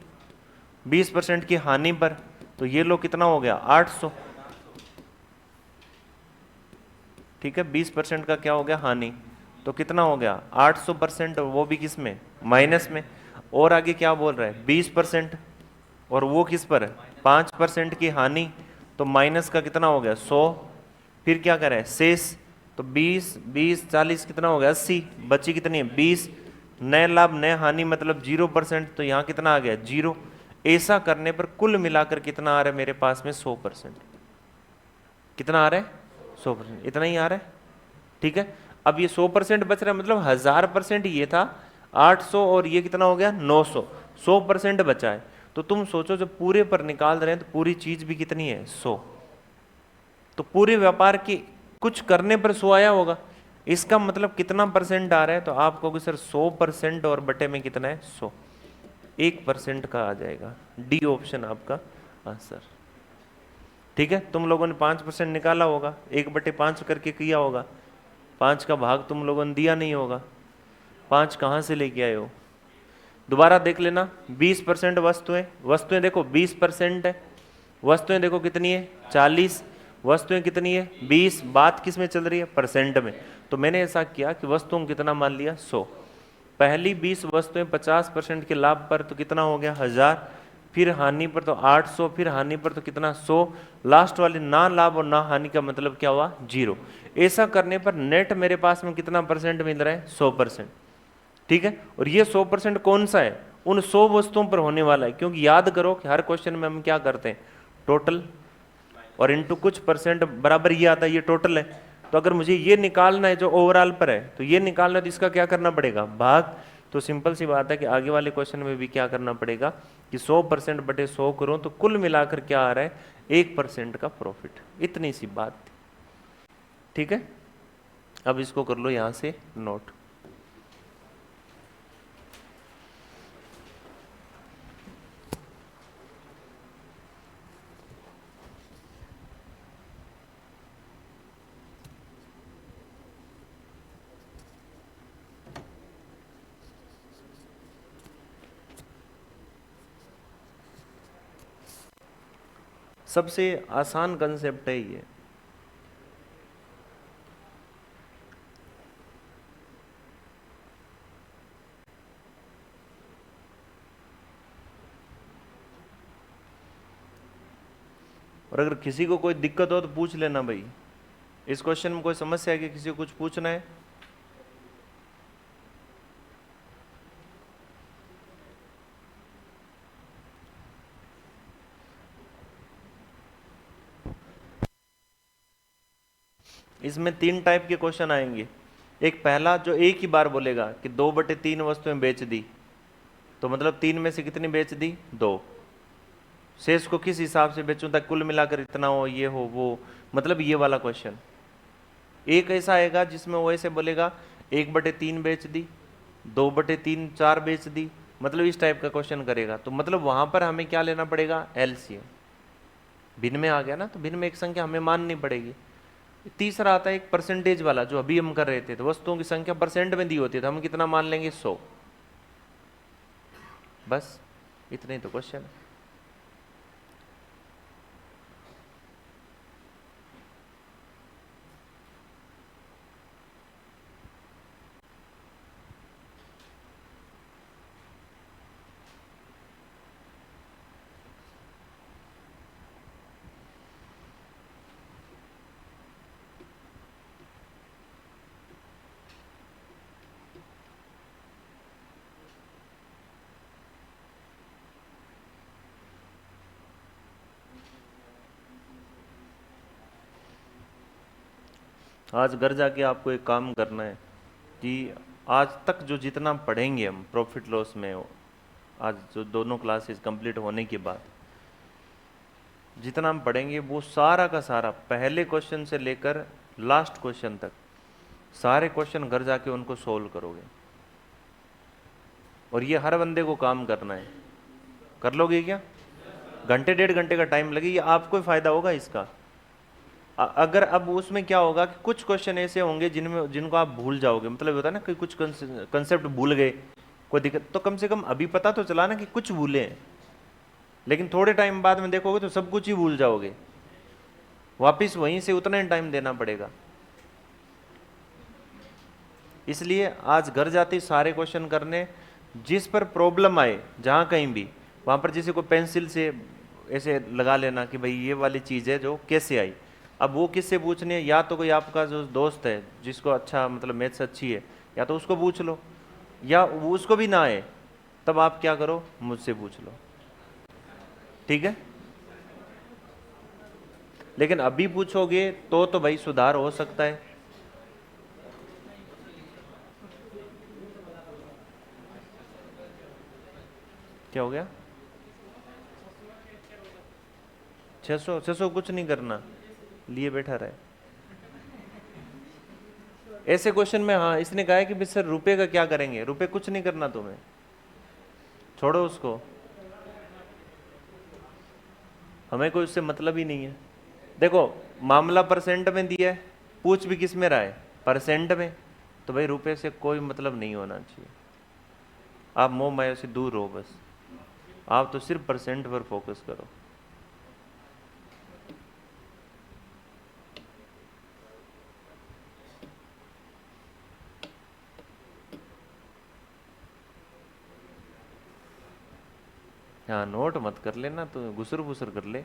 20% की हानि पर तो ये लो कितना हो गया 800। ठीक है, 20% का क्या हो गया हानि, तो कितना हो गया 800%, वो भी किस में, माइनस में। और आगे क्या बोल रहा है 20%, और वो किस पर है 5% की हानि, तो माइनस का कितना हो गया 100। फिर क्या करें शेष, तो 20 20 40 कितना हो गया 80, बची कितनी है 20। नए लाभ नए हानि मतलब 0%, तो यहाँ कितना आ गया 0। ऐसा करने पर कुल मिलाकर कितना आ रहा है मेरे पास में 100%। कितना आ रहा है 100%, इतना ही आ रहा है। ठीक है, अब ये 100% बच रहा है, मतलब 1000% ये था 800, और ये कितना हो गया 900, 100% बचा है। तो तुम सोचो जब पूरे पर निकाल रहे हैं तो पूरी चीज भी कितनी है 100, तो पूरे व्यापार की कुछ करने पर 100 आया होगा। इसका मतलब कितना परसेंट आ रहा है, तो आप कहोगे सर 100% और बटे में कितना है 100, 1% का आ जाएगा। डी ऑप्शन आपका आंसर। ठीक है, तुम लोगों ने 5% निकाला होगा, 1/5 करके किया होगा, 5 का भाग तुम लोगों ने दिया नहीं होगा, 5 कहाँ से लेके आए हो। दोबारा देख लेना, 20% वस्तुएं, वस्तुएं देखो 20% है, वस्तुएं देखो कितनी है 40, वस्तुएं कितनी है 20, बात किस में चल रही है परसेंट में। तो मैंने ऐसा किया कि वस्तुओं को कितना मान लिया 100, पहली 20 वस्तुएं 50% के लाभ पर तो कितना हो गया 1000, फिर हानि पर तो 800, फिर हानि पर तो कितना 100, लास्ट वाले ना लाभ और ना हानि का मतलब क्या हुआ 0। ऐसा करने पर नेट मेरे पास में कितना परसेंट मिल रहा है 100%। ठीक है, और ये 100% कौन सा है, उन 100 वस्तुओं पर होने वाला है, क्योंकि याद करो कि हर क्वेश्चन में हम क्या करते हैं टोटल और इनटू कुछ परसेंट बराबर ये आता है, ये टोटल है। तो अगर मुझे ये निकालना है जो ओवरऑल पर है, तो ये निकालना है तो इसका क्या करना पड़ेगा भाग। तो सिंपल सी बात है कि आगे वाले क्वेश्चन में भी क्या करना पड़ेगा कि 100% बटे 100 करूं तो कुल मिलाकर क्या आ रहा है 1% का प्रॉफिट, इतनी सी बात थी। ठीक है, अब इसको कर लो यहां से नोट। सबसे आसान कंसेप्ट है ये। और अगर किसी को कोई दिक्कत हो तो पूछ लेना भाई, इस क्वेश्चन में कोई समस्या है कि किसी को कुछ पूछना है। इसमें 3 टाइप के क्वेश्चन आएंगे। एक पहला जो एक ही बार बोलेगा कि 2/3 वस्तुएं बेच दी, तो मतलब 3 में से कितनी बेच दी 2, शेष को किस हिसाब से बेचूं ताकि कुल मिलाकर इतना हो ये हो वो, मतलब ये वाला क्वेश्चन। एक ऐसा आएगा जिसमें वो ऐसे बोलेगा 1/3 बेच दी, 2/3 4 बेच दी, मतलब इस टाइप का क्वेश्चन करेगा। तो मतलब वहां पर हमें क्या लेना पड़ेगा एलसीएम। भिन्न में आ गया ना, तो भिन्न में एक संख्या हमें माननी पड़ेगी। तीसरा आता है एक परसेंटेज वाला, जो अभी हम कर रहे थे, तो वस्तुओं की संख्या परसेंट में दी होती है तो हम कितना मान लेंगे 100। बस इतने ही तो क्वेश्चन है। आज घर जाके आपको एक काम करना है कि आज तक जो जितना पढ़ेंगे हम प्रॉफिट लॉस में, आज जो दोनों क्लासेस कंप्लीट होने के बाद जितना हम पढ़ेंगे वो सारा का सारा पहले क्वेश्चन से लेकर लास्ट क्वेश्चन तक सारे क्वेश्चन घर जाके उनको सोल्व करोगे। और ये हर बंदे को काम करना है। कर लोगे क्या? घंटे 1.5 घंटे का टाइम लगे, ये आपको ही फायदा होगा इसका। अगर अब उसमें क्या होगा कि कुछ क्वेश्चन ऐसे होंगे जिनको आप भूल जाओगे, मतलब होता है ना कि कुछ कंसेप्ट भूल गए, कोई दिक्कत, तो कम से कम अभी पता तो चला ना कि कुछ भूले हैं। लेकिन थोड़े टाइम बाद में देखोगे तो सब कुछ ही भूल जाओगे, वापिस वहीं से उतना ही टाइम देना पड़ेगा। इसलिए आज घर जाते ही सारे क्वेश्चन करने, जिस पर प्रॉब्लम आए जहां कहीं भी, वहां पर जैसे कोई पेंसिल से ऐसे लगा लेना कि भाई ये वाली चीज़ है जो कैसे आई। अब वो किससे पूछनी है, या तो कोई आपका जो दोस्त है जिसको अच्छा मतलब मैथ्स अच्छी है, या तो उसको पूछ लो, या वो उसको भी ना आए तब आप क्या करो, मुझसे पूछ लो, ठीक है। लेकिन अभी पूछोगे तो भाई सुधार हो सकता है। क्या हो गया? 600 कुछ नहीं करना, लिए बैठा रहे। ऐसे क्वेश्चन में हाँ इसने कहा है कि भाई सर रुपए का क्या करेंगे, रुपए कुछ नहीं करना तुम्हें, छोड़ो उसको, हमें कोई उससे मतलब ही नहीं है। देखो मामला परसेंट में दिया है, पूछ भी किस में रहा है, परसेंट में, तो भाई रुपए से कोई मतलब नहीं होना चाहिए। आप मोह माया से दूर रहो बस, आप तो सिर्फ परसेंट पर फोकस करो। हाँ नोट मत कर लेना, तो घुसर फुसर कर ले।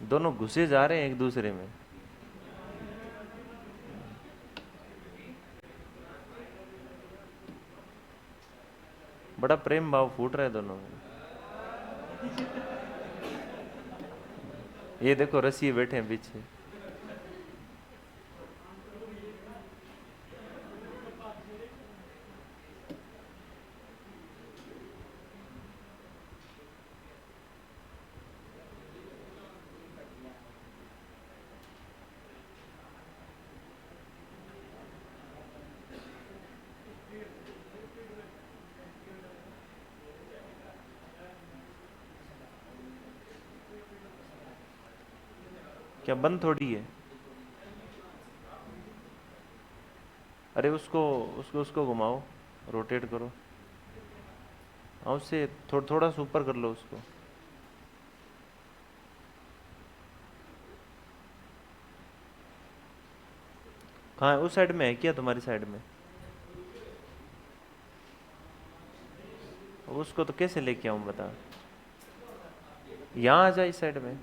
दोनों घुसे जा रहे हैं एक दूसरे में। बड़ा प्रेम भाव फूट रहा है दोनों में। ये देखो रसिए बैठे हैं पीछे। क्या बंद थोड़ी है? अरे उसको उसको उसको घुमाओ, रोटेट करो, हाँ उससे थोड़ा सा ऊपर कर लो उसको। कहाँ है, उस साइड में है क्या तुम्हारी साइड में? उसको तो कैसे लेके आऊं बता, यहाँ आ जा इस साइड में।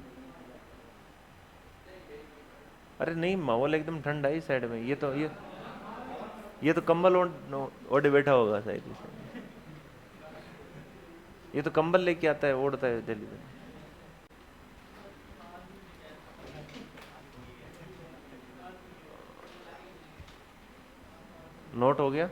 अरे नहीं माहौल एकदम ठंडा है इस साइड में, ये तो कंबल ओढ़े बैठा होगा शायद इसे। ये तो कंबल लेके आता है, ओढ़ता है जल्दी से। नोट हो गया?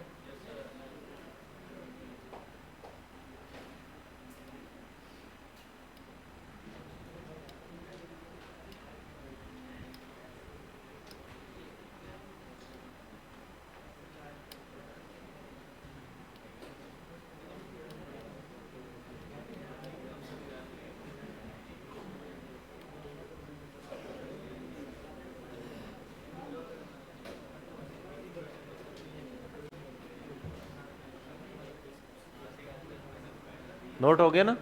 नोट हो गया ना?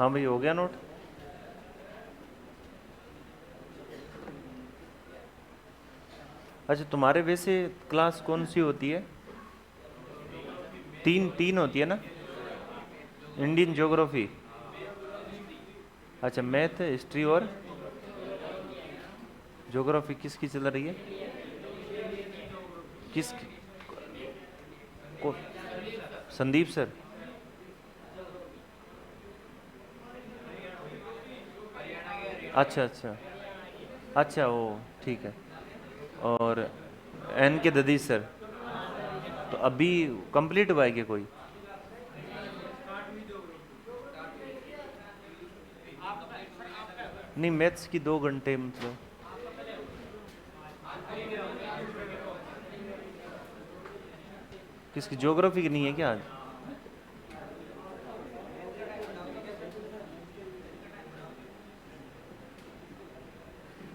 हाँ भाई, हो गया नोट। अच्छा, तुम्हारे वैसे क्लास कौन सी होती है? तीन तीन होती है ना? Indian geography. अच्छा, मैथ, हिस्ट्री और ज्योग्राफी किसकी चल रही है? किस को? संदीप सर। अच्छा अच्छा। अच्छा, वो ठीक है। और एन के ददीश सर। तो अभी कंप्लीट हुआ है क्या कोई? नहीं, मैथ्स की 2 घंटे मतलब। किसकी ज्योग्राफी की नहीं है क्या आज?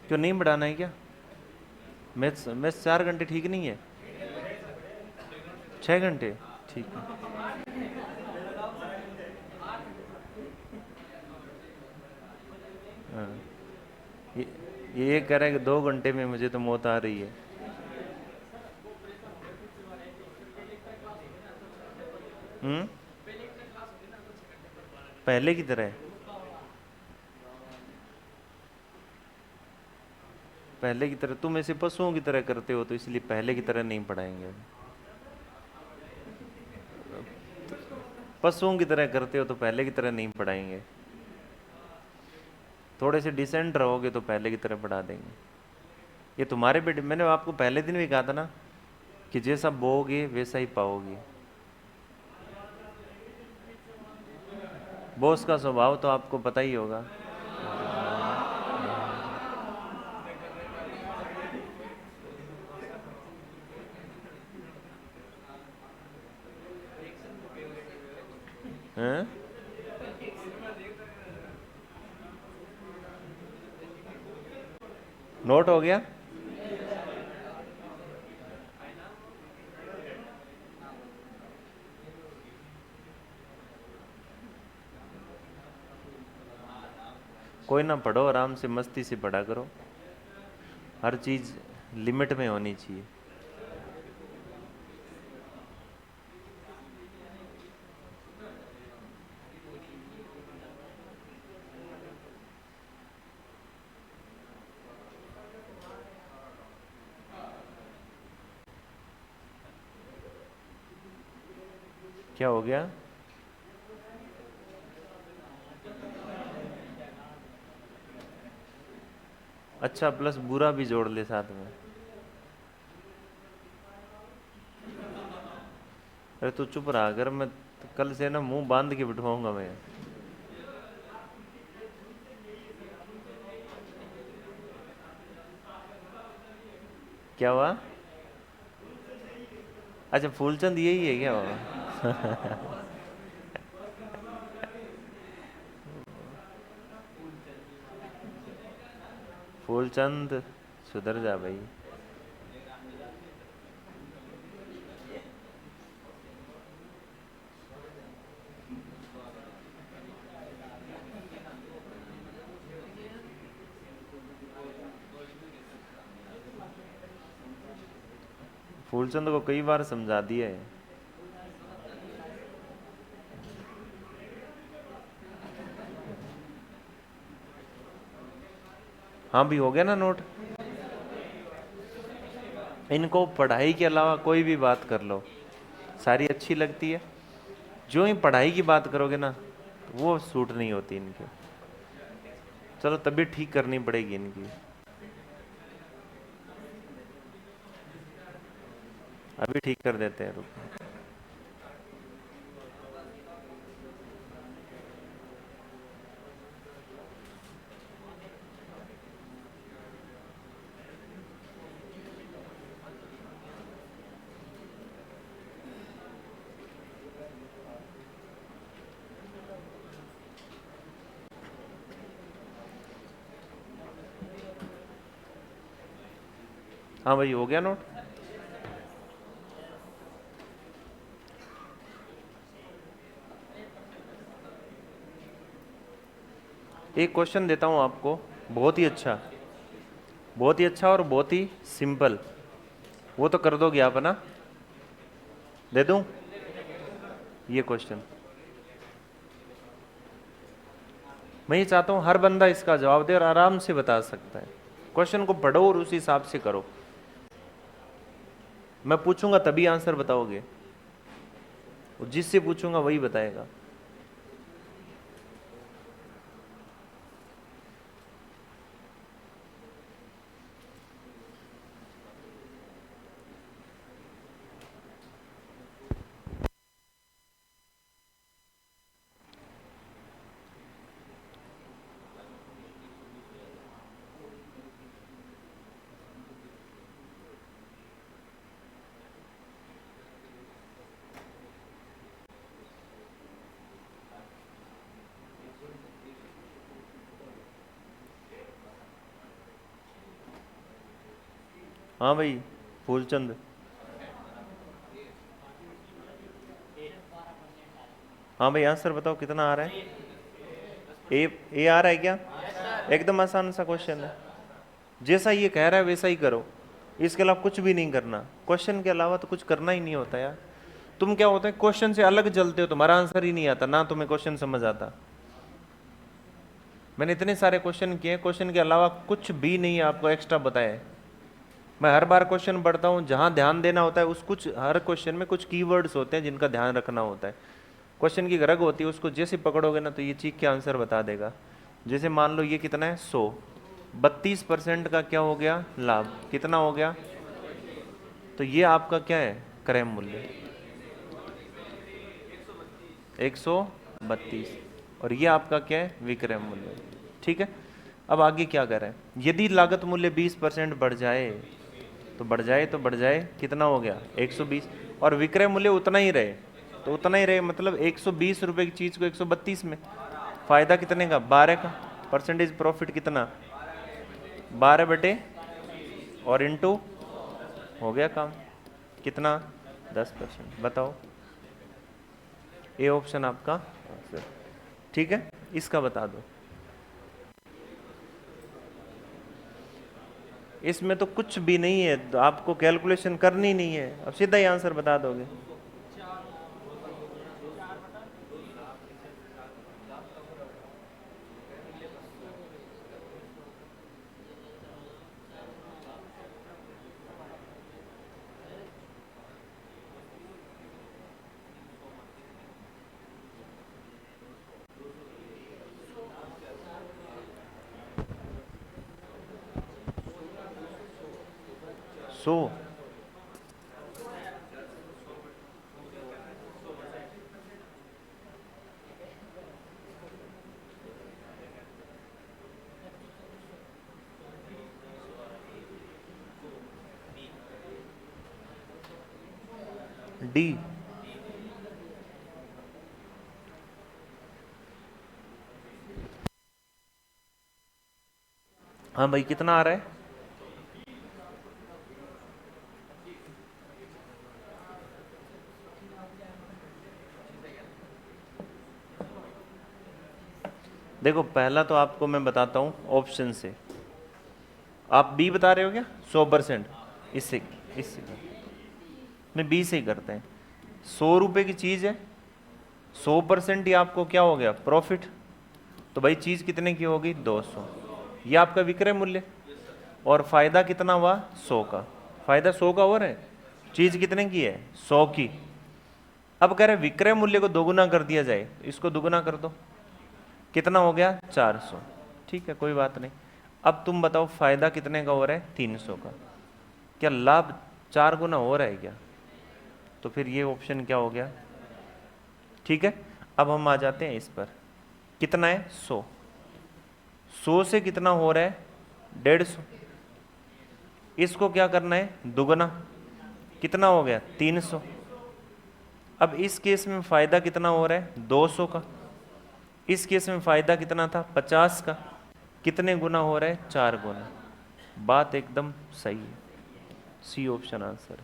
क्यों, नहीं बढ़ाना है क्या? मैथ्स मैथ्स 4 घंटे ठीक नहीं है? 6 घंटे ठीक है। हाँ। ये ये कह रहा है कि 2 घंटे में मुझे तो मौत आ रही है। हम्म। पहले की तरह? पहले की तरह तुम ऐसे पशुओं की तरह करते हो, तो इसलिए पहले की तरह नहीं पढ़ाएंगे। पशुओं की तरह करते हो तो पहले की तरह नहीं पढ़ाएंगे। थोड़े से डिसेंट रहोगे तो पहले की तरह पढ़ा देंगे। ये तुम्हारे बेटे, मैंने आपको पहले दिन भी कहा था ना कि जैसा बोओगे वैसा ही पाओगे। बॉस का स्वभाव तो आपको पता ही होगा। हैं? नोट हो गया? कोई ना, पढ़ो आराम से, मस्ती से पढ़ा करो। हर चीज़ लिमिट में होनी चाहिए। क्या हो गया? अच्छा, प्लस बुरा भी जोड़ ले साथ में। अरे तू चुप रहा, अगर मैं कल से ना मुंह बांध के बिठवाऊंगा मैं। क्या हुआ? अच्छा, फूलचंद यही है क्या वो? फूलचंद, सुधर जा भाई। फूलचंद को कई बार समझा दिया है। हाँ भी, हो गया ना नोट? इनको पढ़ाई के अलावा कोई भी बात कर लो, सारी अच्छी लगती है। जो ही पढ़ाई की बात करोगे ना, वो सूट नहीं होती इनके। चलो, तबीयत ठीक करनी पड़ेगी इनकी। अभी ठीक कर देते हैं, रुको। हाँ भाई, हो गया नोट? एक क्वेश्चन देता हूं आपको, बहुत ही अच्छा, बहुत ही अच्छा और बहुत ही सिंपल, वो तो कर दोगे आप ना? दे दूं ये क्वेश्चन? मैं ये चाहता हूं हर बंदा इसका जवाब दे और आराम से बता सकता है। क्वेश्चन को पढ़ो और उस हिसाब से करो। मैं पूछूंगा तभी आंसर बताओगे, और जिससे पूछूंगा वही बताएगा। हाँ भाई फूलचंद। हाँ भाई आंसर बताओ कितना आ रहा है? ए आ रहा है क्या? एकदम आसान सा क्वेश्चन है, जैसा ये कह रहा है वैसा ही करो, इसके अलावा कुछ भी नहीं करना। क्वेश्चन के अलावा तो कुछ करना ही नहीं होता यार। तुम क्या होता है, क्वेश्चन से अलग चलते हो, तुम्हारा आंसर ही नहीं आता, ना तुम्हें क्वेश्चन समझ आता। मैंने इतने सारे क्वेश्चन किए, क्वेश्चन के अलावा कुछ भी नहीं आपको एक्स्ट्रा बताया है। मैं हर बार क्वेश्चन पढ़ता हूँ, जहाँ ध्यान देना होता है उस कुछ, हर क्वेश्चन में कुछ कीवर्ड्स होते हैं जिनका ध्यान रखना होता है। क्वेश्चन की गरज होती है, उसको जैसे पकड़ोगे ना तो ये चीख के आंसर बता देगा। जैसे मान लो ये कितना है 100, 32% का क्या हो गया लाभ, कितना हो गया? तो ये आपका क्या है क्रय मूल्य 132, और ये आपका क्या है विक्रय मूल्य। ठीक है, अब आगे क्या करें? यदि लागत मूल्य 20% बढ़ जाए तो बढ़ जाए तो बढ़ जाए, कितना हो गया 120, और विक्रय मूल्य उतना ही रहे तो उतना ही रहे, मतलब 120 रुपए की चीज को 132 में। फायदा कितने का? 12 का। परसेंटेज प्रॉफिट कितना? 12 बटे और इंटू, हो गया काम, कितना? 10%। बताओ, ए ऑप्शन आपका आंसर। ठीक है, इसका बता दो। इसमें तो कुछ भी नहीं है, तो आपको कैलकुलेशन करनी नहीं है, अब सीधा ही आंसर बता दोगे। सो डी। हाँ भाई कितना आ रहा है? देखो पहला तो आपको मैं बताता हूँ ऑप्शन से। आप बी बता रहे हो क्या? 100%। इससे इससे नहीं, बी से ही करते हैं। 100 रुपए की चीज है, 100% ही आपको क्या हो गया प्रॉफिट, तो भाई चीज कितने की होगी 200। ये आपका विक्रय मूल्य, और फायदा कितना हुआ 100 का। फायदा 100 का हो रहा है, चीज कितने की है 100 की। अब कह रहे विक्रय मूल्य को दोगुना कर दिया जाए, इसको दोगुना कर दो, कितना हो गया 400। ठीक है कोई बात नहीं। अब तुम बताओ फायदा कितने का हो रहा है 300 का। क्या लाभ 4 गुना हो रहा है क्या? तो फिर ये ऑप्शन क्या हो गया? ठीक है, अब हम आ जाते हैं इस पर। कितना है 100, 100 से कितना हो रहा है 150, इसको क्या करना है दुगना, कितना हो गया 300। अब इस केस में फायदा कितना हो रहा है 200 का, इस केस में फायदा कितना था 50 का, कितने गुना हो रहा है 4 गुना। बात एकदम सही है, सी ऑप्शन आंसर।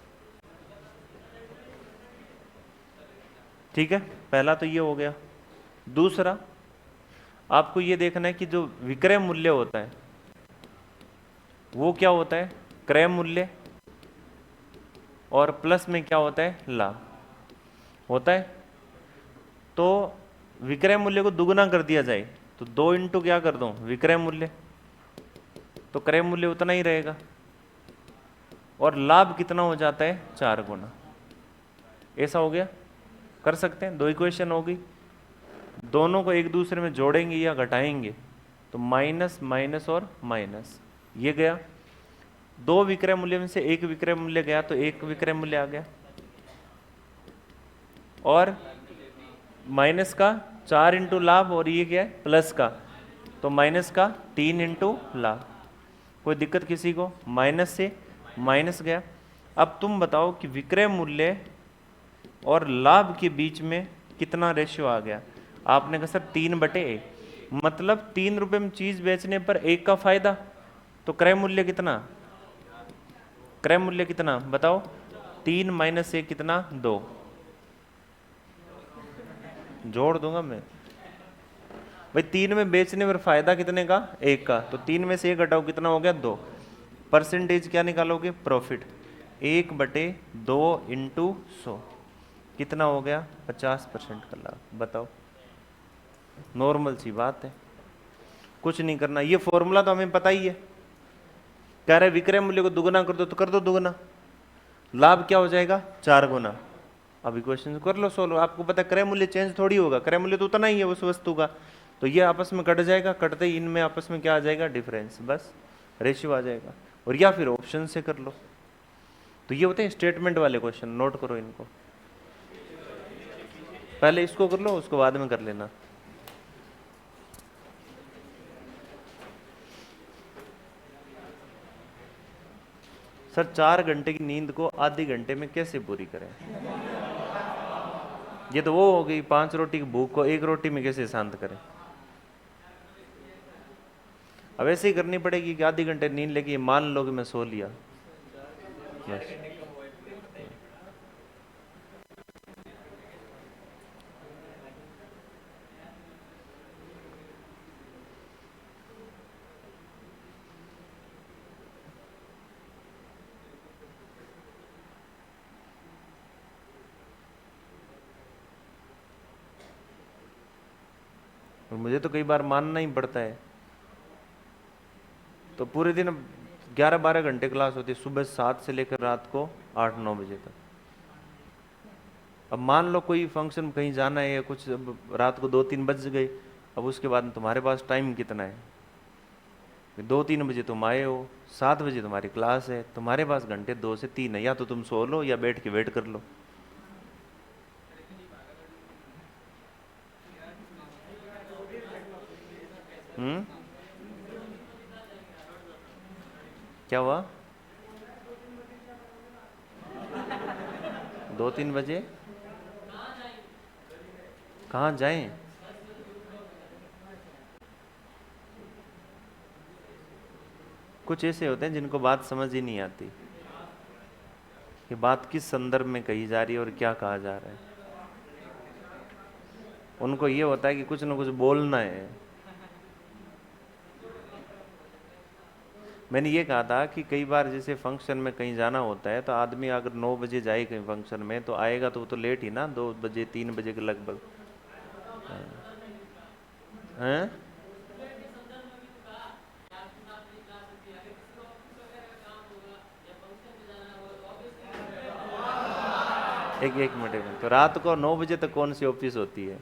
ठीक है, पहला तो ये हो गया। दूसरा, आपको ये देखना है कि जो विक्रय मूल्य होता है वो क्या होता है, क्रय मूल्य, और प्लस में क्या होता है, लाभ होता है। तो विक्रय मूल्य को दुगुना कर दिया जाए तो 2 इंटू क्या कर दूं, विक्रय मूल्य, तो क्रय मूल्य उतना ही रहेगा, और लाभ कितना हो जाता है, 4 गुना। ऐसा हो गया, कर सकते हैं, 2 इक्वेशन हो गई। दोनों को एक दूसरे में जोड़ेंगे या घटाएंगे तो माइनस माइनस और माइनस, ये गया। 2 विक्रय मूल्य में से 1 विक्रय मूल्य गया तो 1 विक्रय मूल्य आ गया, और माइनस का 4 इंटू लाभ, और ये क्या है, प्लस का, तो माइनस का 3 इंटू लाभ। कोई दिक्कत किसी को, माइनस से माइनस गया। अब तुम बताओ कि विक्रय मूल्य और लाभ के बीच में कितना रेशियो आ गया। आपने कहा सर 3/1, मतलब 3 रुपए में चीज बेचने पर 1 का फायदा, तो क्रय मूल्य कितना, क्रय मूल्य कितना बताओ, 3 माइनस 1 कितना, 2, जोड़ दूंगा मैं भाई। 3 में बेचने पर फायदा कितने का, 1 का, तो 3 में से 1 घटाओ कितना हो गया, 2। परसेंटेज क्या निकालोगे, प्रॉफिट, 1/2 इंटू 100 कितना हो गया, 50% का लाभ। बताओ, नॉर्मल सी बात है, कुछ नहीं करना। ये फॉर्मूला तो हमें पता ही है, कह रहे विक्रय मूल्य को दुगुना कर दो तो कर दो दुगुना, लाभ क्या हो जाएगा, 4 गुना। अब इक्वेशन कर लो सोल्व। आपको पता है क्रय मूल्य चेंज थोड़ी होगा, क्रय मूल्य तो उतना ही है उस वस्तु का, तो ये आपस में कट जाएगा, कटते ही इनमें आपस में क्या आ जाएगा, डिफरेंस, बस रेशियो आ जाएगा। और या फिर ऑप्शन से कर लो। तो ये होते हैं स्टेटमेंट वाले क्वेश्चन, नोट करो इनको, पहले इसको कर लो उसको बाद में कर लेना। सर 4 घंटे की नींद को आधे घंटे में कैसे पूरी करें, ये तो वो हो गई 5 रोटी की भूख को 1 रोटी में कैसे शांत करें। अब ऐसे ही करनी पड़ेगी कि आधे घंटे नींद लेके मान लो कि मैं सो लिया बस। और मुझे तो कई बार मानना ही पड़ता है, तो पूरे दिन 11-12 घंटे क्लास होती है, सुबह 7 से लेकर रात को 8-9 बजे तक। अब मान लो कोई फंक्शन कहीं जाना है या कुछ, अब रात को 2-3 बज गए, अब उसके बाद तुम्हारे पास टाइम कितना है, 2-3 बजे तुम आए हो, 7 बजे तुम्हारी क्लास है, तुम्हारे पास घंटे 2 से 3 है, या तो तुम सो लो या बैठ के वेट कर लो। क्या हुआ, 2-3 बजे कहाँ जाएं, कुछ ऐसे होते हैं जिनको बात समझ ही नहीं आती कि बात किस संदर्भ में कही जा रही है और क्या कहा जा रहा है। उनको ये होता है कि कुछ ना कुछ बोलना है। मैंने ये कहा था कि कई बार जैसे फंक्शन में कहीं जाना होता है तो आदमी अगर 9 बजे जाए कहीं फंक्शन में तो आएगा तो वो तो लेट ही ना, 2 बजे 3 बजे के लगभग हैं। एक मिनट, तो रात को 9 बजे तक कौन सी ऑफिस होती है।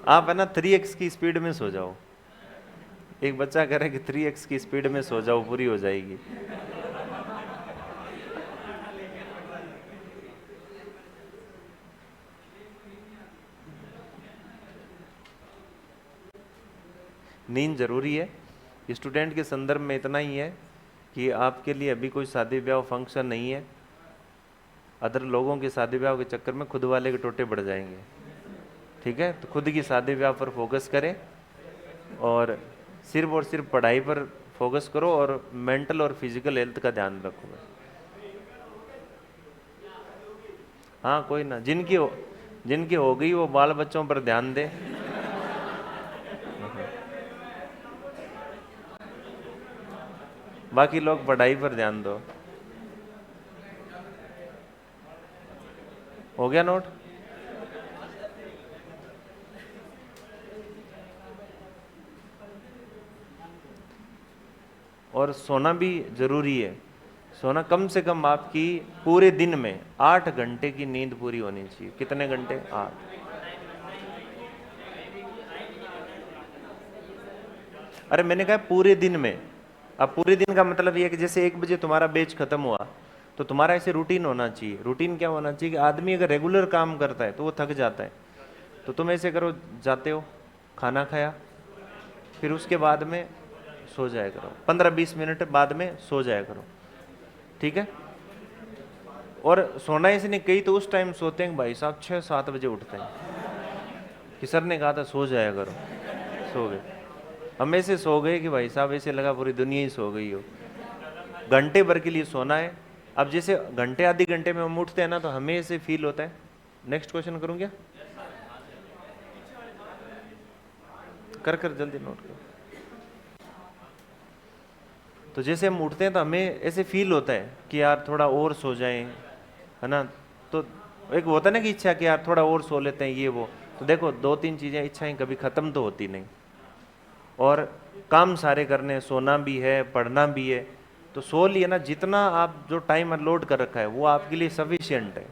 आप है ना 3x की स्पीड में सो जाओ। एक बच्चा कह रहा है कि 3x की स्पीड में सो जाओ, पूरी हो जाएगी। नींद जरूरी है। स्टूडेंट के संदर्भ में इतना ही है कि आपके लिए अभी कोई शादी ब्याह फंक्शन नहीं है, अदर लोगों के शादी ब्याह के चक्कर में खुद वाले के टोटे बढ़ जाएंगे। ठीक है, तो खुद की शादी ब्याह पर फोकस करें और सिर्फ पढ़ाई पर फोकस करो और मेंटल और फिजिकल हेल्थ का ध्यान रखो बस। हाँ कोई ना, जिनकी हो गई वो बाल बच्चों पर ध्यान दे। बाकी लोग पढ़ाई पर ध्यान दो। हो गया नोट? और सोना भी जरूरी है। सोना कम से कम आपकी पूरे दिन में 8 घंटे की नींद पूरी होनी चाहिए। कितने घंटे? 8। अरे मैंने कहा पूरे दिन में। अब पूरे दिन का मतलब ये है कि जैसे 1 बजे तुम्हारा बैच खत्म हुआ तो तुम्हारा ऐसे रूटीन होना चाहिए। रूटीन क्या होना चाहिए कि आदमी अगर रेगुलर काम करता है तो वो थक जाता है। तो तुम ऐसे करो, जाते हो, खाना खाया, फिर उसके बाद में सो जाया करो, 15-20 मिनट बाद में सो जाया करो, ठीक है? और सोना इसने कई तो उस टाइम सोते हैं भाई साहब 6-7 बजे उठते हैं कि सर ने कहा था सो जाया करो, सो गए। हम ऐसे सो गए कि भाई साहब ऐसे लगा पूरी दुनिया ही सो गई हो। घंटे भर के लिए सोना है। अब जैसे घंटे आधे घंटे में हम उठते हैं ना तो हमें ऐसे फील होता है। नेक्स्ट क्वेश्चन करूं क्या? कर जल्दी नोट कर। तो जैसे हम उठते हैं तो हमें ऐसे फील होता है कि यार थोड़ा और सो जाएं, है ना? तो एक होता है ना कि इच्छा कि यार थोड़ा और सो लेते हैं, ये वो। तो देखो 2-3 चीजें, इच्छाएं कभी खत्म तो होती नहीं। और काम सारे करने, सोना भी है, पढ़ना भी है। तो सो लिए ना, जितना आप जो टाइम अलॉट कर रखा है वो आपके लिए सफिशियंट है।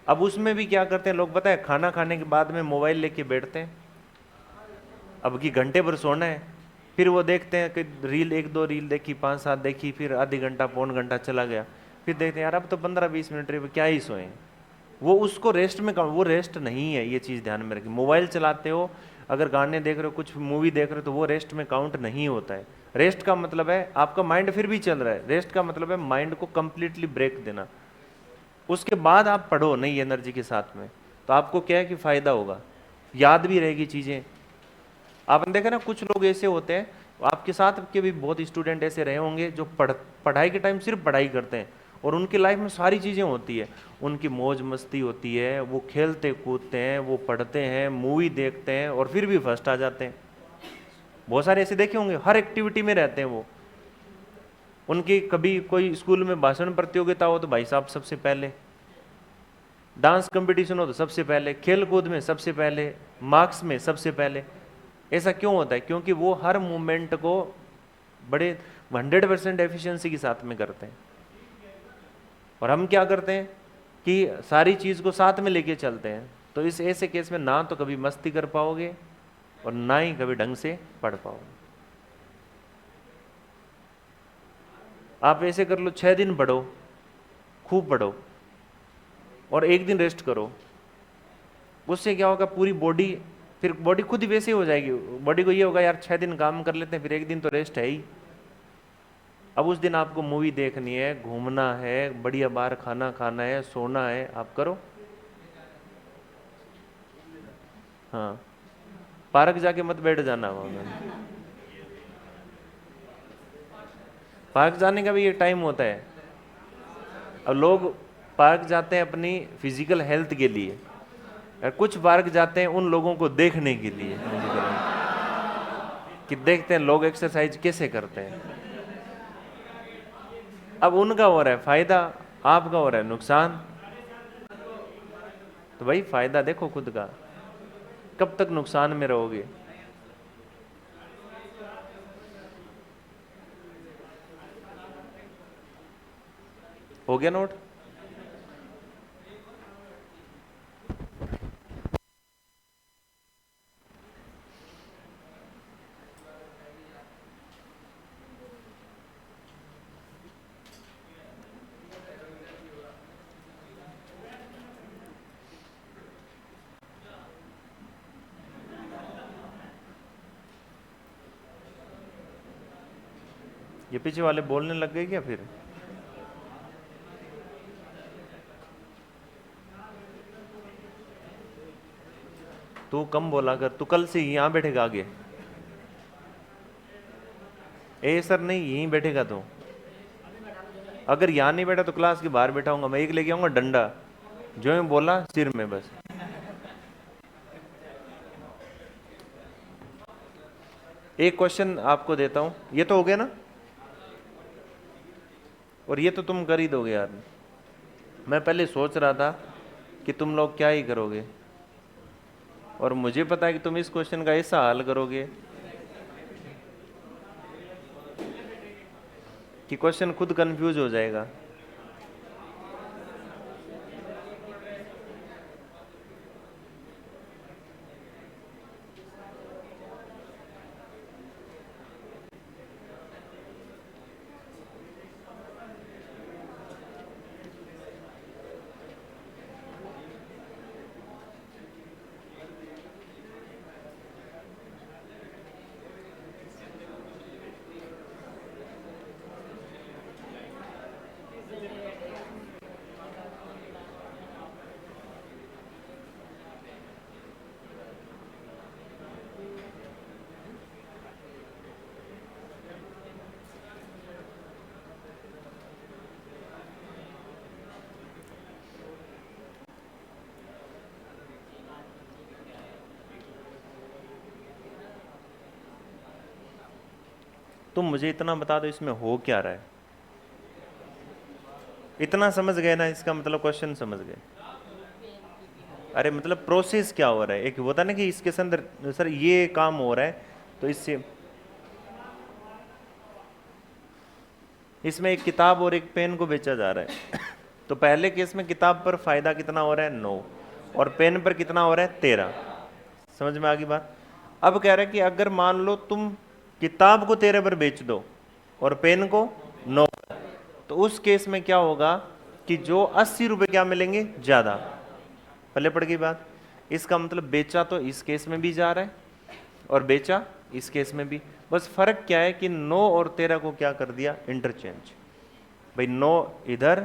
अब उसमें भी क्या करते हैं लोग, पता है? खाना खाने के बाद में मोबाइल लेके बैठते हैं। अब की घंटे भर सोना है, फिर वो देखते हैं कि रील, 1-2 रील देखी, 5-7 देखी, फिर आधी घंटा पौन घंटा चला गया, फिर देखते हैं यार अब तो 15-20 मिनट रहे, क्या ही सोए। वो उसको रेस्ट में वो रेस्ट नहीं है, ये चीज़ ध्यान में रखिए। मोबाइल चलाते हो, अगर गाने देख रहे हो, कुछ मूवी देख रहे हो, तो वो रेस्ट में काउंट नहीं होता है। रेस्ट का मतलब है आपका माइंड फिर भी चल रहा है, रेस्ट का मतलब है माइंड को कंप्लीटली ब्रेक देना। उसके बाद आप पढ़ो नई एनर्जी के साथ में, तो आपको क्या है कि फायदा होगा, याद भी रहेगी चीज़ें। आपने देखा ना कुछ लोग ऐसे होते हैं, आपके साथ के भी बहुत स्टूडेंट ऐसे रहे होंगे जो पढ़ाई के टाइम सिर्फ पढ़ाई करते हैं और उनकी लाइफ में सारी चीज़ें होती है, उनकी मौज मस्ती होती है, वो खेलते कूदते हैं, वो पढ़ते हैं, मूवी देखते हैं और फिर भी फर्स्ट आ जाते हैं। बहुत सारे ऐसे देखे होंगे, हर एक्टिविटी में रहते हैं वो। उनकी कभी कोई स्कूल में भाषण प्रतियोगिता हो तो भाई साहब सबसे पहले, डांस कंपटीशन हो तो सबसे पहले, खेल कूद में सबसे पहले, मार्क्स में सबसे पहले। ऐसा क्यों होता है? क्योंकि वो हर मूवमेंट को बड़े 100% एफिशिएंसी के साथ में करते हैं। और हम क्या करते हैं कि सारी चीज़ को साथ में लेके चलते हैं। तो इस ऐसे केस में ना तो कभी मस्ती कर पाओगे और ना ही कभी ढंग से पढ़ पाओगे। आप ऐसे कर लो, 6 दिन पढ़ो, खूब पढ़ो, और 1 दिन रेस्ट करो। उससे क्या होगा, पूरी बॉडी, फिर बॉडी खुद ही वैसे ही हो जाएगी। बॉडी को ये होगा यार 6 दिन काम कर लेते हैं, फिर 1 दिन तो रेस्ट है ही। अब उस दिन आपको मूवी देखनी है, घूमना है, बढ़िया बाहर खाना खाना है, सोना है, आप करो। हाँ, पार्क जाके मत बैठ जाना वहां। पार्क जाने का भी एक टाइम होता है। अब लोग पार्क जाते हैं अपनी फिजिकल हेल्थ के लिए, और कुछ पार्क जाते हैं उन लोगों को देखने के लिए, कि देखते हैं लोग एक्सरसाइज कैसे करते हैं। अब उनका हो रहा है फायदा, आपका हो रहा है नुकसान। तो भाई फायदा देखो खुद का, कब तक नुकसान में रहोगे? हो गया नोट? ये पीछे वाले बोलने लग गए क्या फिर? तू कम बोला कर, तू कल से यहां बैठेगा आगे। ए सर नहीं, यहीं बैठेगा तो, अगर यहाँ नहीं बैठा तो क्लास के बाहर बैठाऊंगा मैं, एक लेके आऊंगा डंडा, जो मैं बोला सिर में बस। एक क्वेश्चन आपको देता हूं, ये तो हो गया ना, और ये तो तुम कर ही दोगे यार। मैं पहले सोच रहा था कि तुम लोग क्या ही करोगे, और मुझे पता है कि तुम इस क्वेश्चन का ऐसा हल करोगे कि क्वेश्चन खुद कंफ्यूज हो जाएगा। तुम मुझे इतना बता दो इसमें हो क्या रहा है, इतना समझ गए ना, इसका मतलब क्वेश्चन समझ गए। अरे मतलब प्रोसेस क्या हो रहा है, एक होता है ना कि इसके अंदर सर ये काम हो रहा है, तो इससे इसमें एक किताब और एक पेन को बेचा जा रहा है। तो पहले केस में किताब पर फायदा कितना हो रहा है 9, और पेन पर कितना हो रहा है 13। समझ में आ गई बात। अब कह रहा है कि अगर मान लो तुम किताब को 13 पर बेच दो और पेन को 9, तो उस केस में क्या होगा कि जो 80 रुपए क्या मिलेंगे ज्यादा। पहले पड़ गई बात। इसका मतलब बेचा तो इस केस में भी जा रहा है और बेचा इस केस में भी, बस फर्क क्या है कि 9 और 13 को क्या कर दिया इंटरचेंज। भाई 9 इधर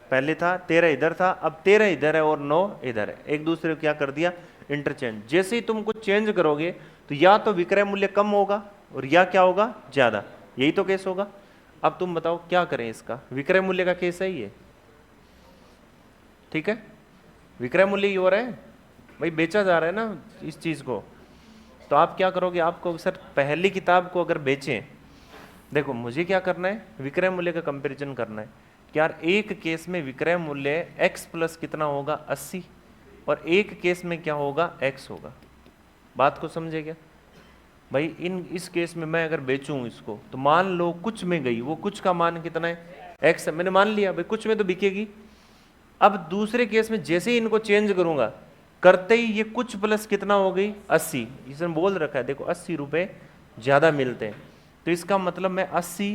पहले था, 13 इधर था, अब 13 इधर है और 9 इधर है, एक दूसरे को क्या कर दिया इंटरचेंज। जैसे ही तुम कुछ चेंज करोगे तो या तो विक्रय मूल्य कम होगा और या क्या होगा ज्यादा, यही तो केस होगा। अब तुम बताओ क्या करें, इसका विक्रय मूल्य का केस है ये, ठीक है, विक्रय मूल्य ही हो रहा है, भाई बेचा जा रहा है ना इस चीज को। तो आप क्या करोगे, आपको सर पहली किताब को अगर बेचें, देखो मुझे क्या करना है विक्रय मूल्य का कंपैरिजन करना है कि यार एक केस में विक्रय मूल्य x प्लस कितना होगा 80, और एक केस में क्या होगा x होगा। बात को समझे क्या भाई। इस केस में मैं अगर बेचूं इसको, तो मान लो कुछ में गई, वो कुछ का मान कितना है x है, मैंने मान लिया भाई कुछ में तो बिकेगी। अब दूसरे केस में जैसे ही इनको चेंज करूंगा, करते ही ये कुछ प्लस कितना हो गई 80, इसमें बोल रखा है देखो 80 रुपए ज्यादा मिलते हैं, तो इसका मतलब मैं 80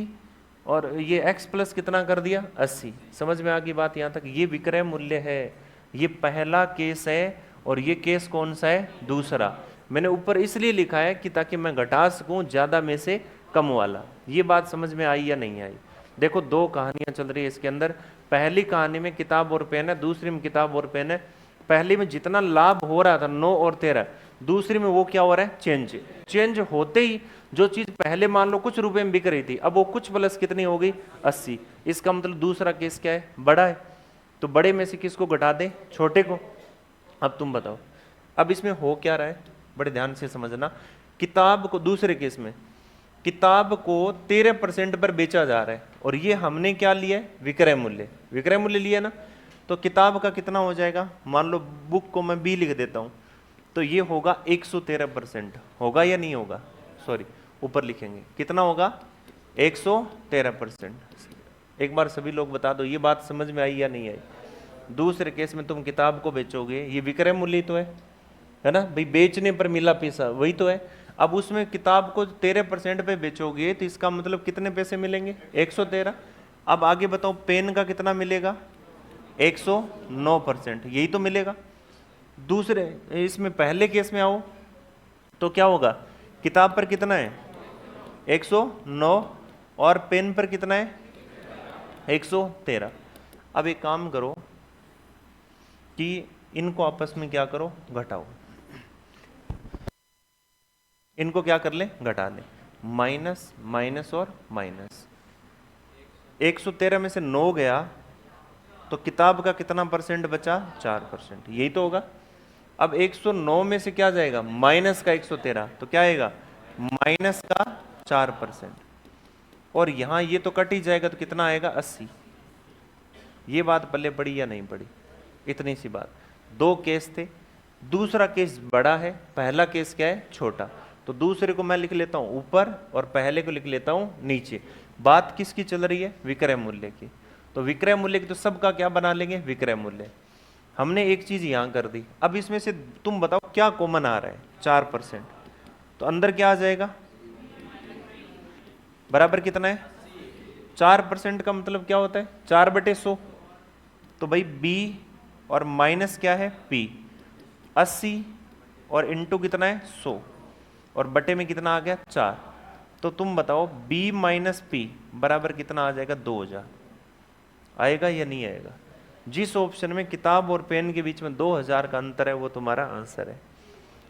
और ये x प्लस कितना कर दिया 80। समझ में आ गई बात यहाँ तक। ये विक्रय मूल्य है, ये पहला केस है, और ये केस कौन सा है दूसरा। मैंने ऊपर इसलिए लिखा है कि ताकि मैं घटा सकूं ज्यादा में से कम वाला। ये बात समझ में आई या नहीं आई। देखो दो कहानियां चल रही है इसके अंदर। पहली कहानी में किताब और पेन है, दूसरी में किताब और पेन है। पहली में जितना लाभ हो रहा था 9 और 13, दूसरी में वो क्या हो रहा है चेंज। चेंज होते ही जो चीज पहले मान लो कुछ रुपए में बिक रही थी, अब वो कुछ प्लस कितनी हो गई 80। इसका मतलब दूसरा केस क्या है बड़ा है, तो बड़े में से किसको घटा दे छोटे को। अब तुम बताओ अब इसमें हो क्या रहा है, बड़े ध्यान से समझना। किताब को दूसरे केस में किताब को 13% पर बेचा जा रहा है, और ये हमने क्या लिया है विक्रय मूल्य, विक्रय मूल्य लिया ना। तो किताब का कितना हो जाएगा, मान लो बुक को मैं बी लिख देता हूं, तो ये होगा 113%। होगा या नहीं होगा, सॉरी ऊपर लिखेंगे कितना होगा 113%। एक बार सभी लोग बता दो ये बात समझ में आई या नहीं आई। दूसरे केस में तुम किताब को बेचोगे, ये विक्रय मूल्य तो है ना भाई, बेचने पर मिला पैसा वही तो है। अब उसमें किताब को 13% पे बेचोगे तो इसका मतलब कितने पैसे मिलेंगे 113। अब आगे बताओ पेन का कितना मिलेगा 109%, यही तो मिलेगा। दूसरे इसमें पहले केस में आओ तो क्या होगा, किताब पर कितना है 109 और पेन पर कितना है 113। अब एक काम करो कि इनको आपस में क्या करो घटाओ, इनको क्या कर ले घटा ले। माइनस माइनस और माइनस। 113 में से 9 गया तो किताब का कितना परसेंट बचा? 4%। यही तो होगा। अब 109 में से क्या जाएगा? माइनस का 113, तो क्या आएगा? माइनस का 4%। और यहां ये तो कट ही जाएगा, तो कितना आएगा? 80। ये बात पल्ले पड़ी या नहीं पड़ी? इतनी सी बात। दो केस थे, दूसरा केस बड़ा है, पहला केस क्या है? छोटा। तो दूसरे को मैं लिख लेता हूं ऊपर और पहले को लिख लेता हूं नीचे। बात किसकी चल रही है? विक्रय मूल्य की। तो विक्रय मूल्य की तो सबका क्या बना लेंगे? विक्रय मूल्य। हमने एक चीज यहां कर दी। अब इसमें से तुम बताओ क्या कॉमन आ रहा है? 4%। तो अंदर क्या आ जाएगा? बराबर कितना है? 4% का मतलब क्या होता है? 4/100। तो भाई बी और माइनस क्या है? पी। 80 और इंटू कितना है? 100 और बटे में कितना आ गया? 4। तो तुम बताओ बी माइनस पी बराबर कितना आ जाएगा? 2000। आएगा या नहीं आएगा? जिस ऑप्शन में किताब और पेन के बीच में 2000 का अंतर है वो तुम्हारा आंसर है।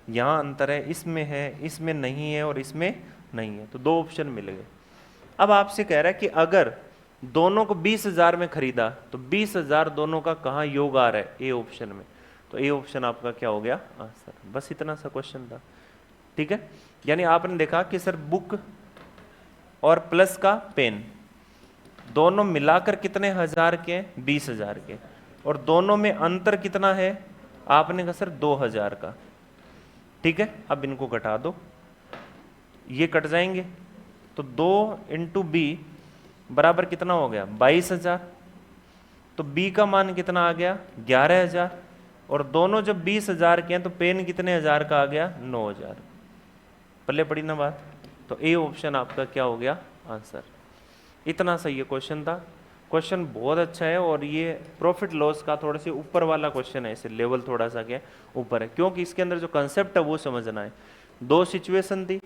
यहां अंतर है, इसमें है, इसमें नहीं है और इसमें नहीं है, तो दो ऑप्शन मिल गए। अब आपसे कह रहा है कि अगर दोनों को 20,000 में खरीदा तो 20,000 दोनों का कहाँ योग आ रहा है? ए ऑप्शन में। तो ए ऑप्शन आपका क्या हो गया? आंसर। बस इतना सा क्वेश्चन था। ठीक है, यानी आपने देखा कि सर बुक और प्लस का पेन दोनों मिलाकर कितने हजार के हैं? 20,000 के। और दोनों में अंतर कितना है? आपने कहा सर 2000 का। ठीक है, अब इनको घटा दो, ये कट जाएंगे। तो 2 इंटू बी बराबर कितना हो गया? 22,000। तो बी का मान कितना आ गया? 11,000। और दोनों जब 20,000 के हैं तो पेन कितने हजार का आ गया? 9,000। पल्ले पड़ी ना बात? तो ए ऑप्शन आपका क्या हो गया? आंसर। इतना सही ये क्वेश्चन था। क्वेश्चन बहुत अच्छा है और ये प्रॉफिट लॉस का थोड़ा सा ऊपर वाला क्वेश्चन है, इसे लेवल थोड़ा सा क्या ऊपर है, क्योंकि इसके अंदर जो कंसेप्ट है वो समझना है। दो सिचुएशन थी,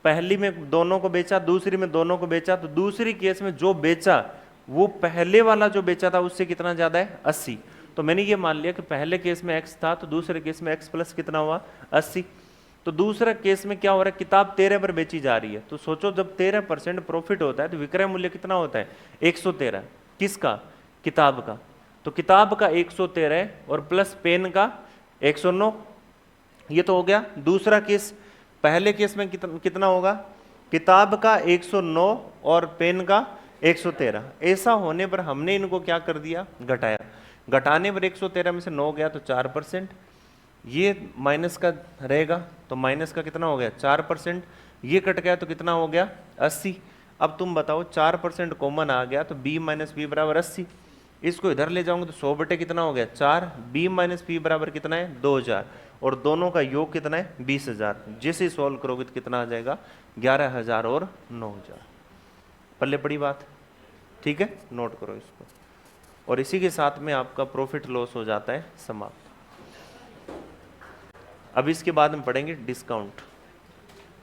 पहली में दोनों को बेचा, दूसरी में दोनों को बेचा। तो दूसरी केस में जो बेचा वो पहले वाला जो बेचा था उससे कितना ज्यादा है? 80। तो मैंने ये मान लिया कि पहले केस में x था तो दूसरे केस में x प्लस कितना हुआ? 80। तो दूसरा केस में क्या हो रहा है? किताब 13 पर बेची जा रही है। तो सोचो जब 13% प्रॉफिट होता है तो विक्रय मूल्य कितना होता है? 113। किसका? किताब का। तो किताब का 113 और प्लस पेन का 109। ये तो हो गया दूसरा केस। पहले केस में कितना होगा? किताब का 109 और पेन का 113। ऐसा होने पर हमने इनको क्या कर दिया? घटाया। घटाने पर 113 में से 9 गया तो 4%। ये माइनस का रहेगा तो माइनस का कितना हो गया? 4%। ये कट गया तो कितना हो गया? 80। अब तुम बताओ 4% कॉमन आ गया तो b माइनस पी बराबर 80। इसको इधर ले जाऊंगे तो 100 बटे कितना हो गया? 4। b माइनस पी बराबर कितना है? 2000। और दोनों का योग कितना है? 20,000। जैसे सॉल्व करोगे तो कितना आ जाएगा? 11,000 और 9,000। पल्ले पड़ी बात? ठीक है, नोट करो इसको। और इसी के साथ में आपका प्रॉफिट लॉस हो जाता है समाप्त। अब इसके बाद में पढ़ेंगे डिस्काउंट।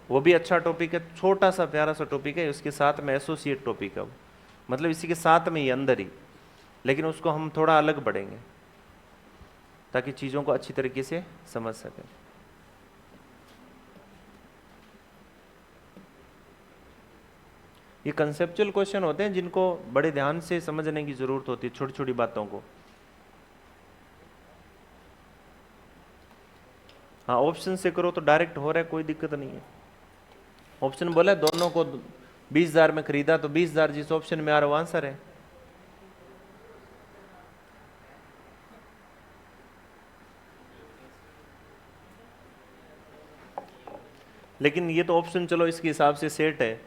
वो भी अच्छा टॉपिक है, छोटा सा प्यारा सा टॉपिक है, उसके साथ में एसोसिएट टॉपिक है वो, मतलब इसी के साथ में ही अंदर ही, लेकिन उसको हम थोड़ा अलग पढ़ेंगे ताकि चीज़ों को अच्छी तरीके से समझ सकें। ये कंसेप्चुअल क्वेश्चन होते हैं जिनको बड़े ध्यान से समझने की जरूरत होती है, छोटी छोटी बातों को। हाँ, ऑप्शन से करो तो डायरेक्ट हो रहा है, कोई दिक्कत नहीं है। ऑप्शन बोला है दोनों को 20,000 में खरीदा तो 20,000 जिस ऑप्शन में आ रहा वो आंसर है। लेकिन ये तो ऑप्शन चलो इसके हिसाब से सेट है,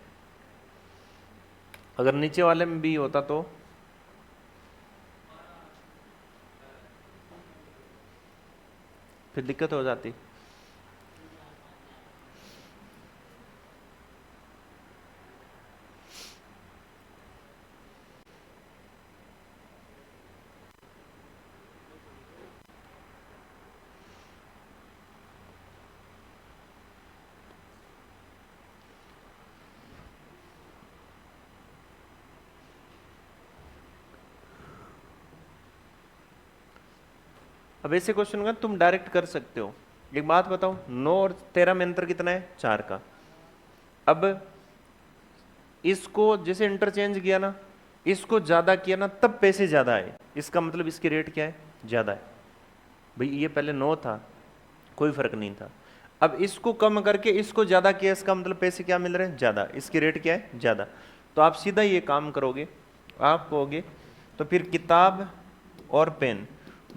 अगर नीचे वाले में भी होता तो फिर दिक्कत हो जाती। अब ऐसे क्वेश्चन का तुम डायरेक्ट कर सकते हो। एक बात बताओ, 9 और 13 में अंतर कितना है? 4 का। अब इसको जैसे इंटरचेंज किया ना, इसको ज्यादा किया ना, तब पैसे ज्यादा आए, इसका मतलब इसकी रेट क्या है, ज्यादा है। भाई ये पहले 9 था, कोई फर्क नहीं था, अब इसको कम करके इसको ज्यादा किया, इसका मतलब पैसे क्या मिल रहे हैं, ज्यादा, इसकी रेट क्या है, ज्यादा। तो आप सीधा ये काम करोगे, आप कहोगे तो फिर किताब और पेन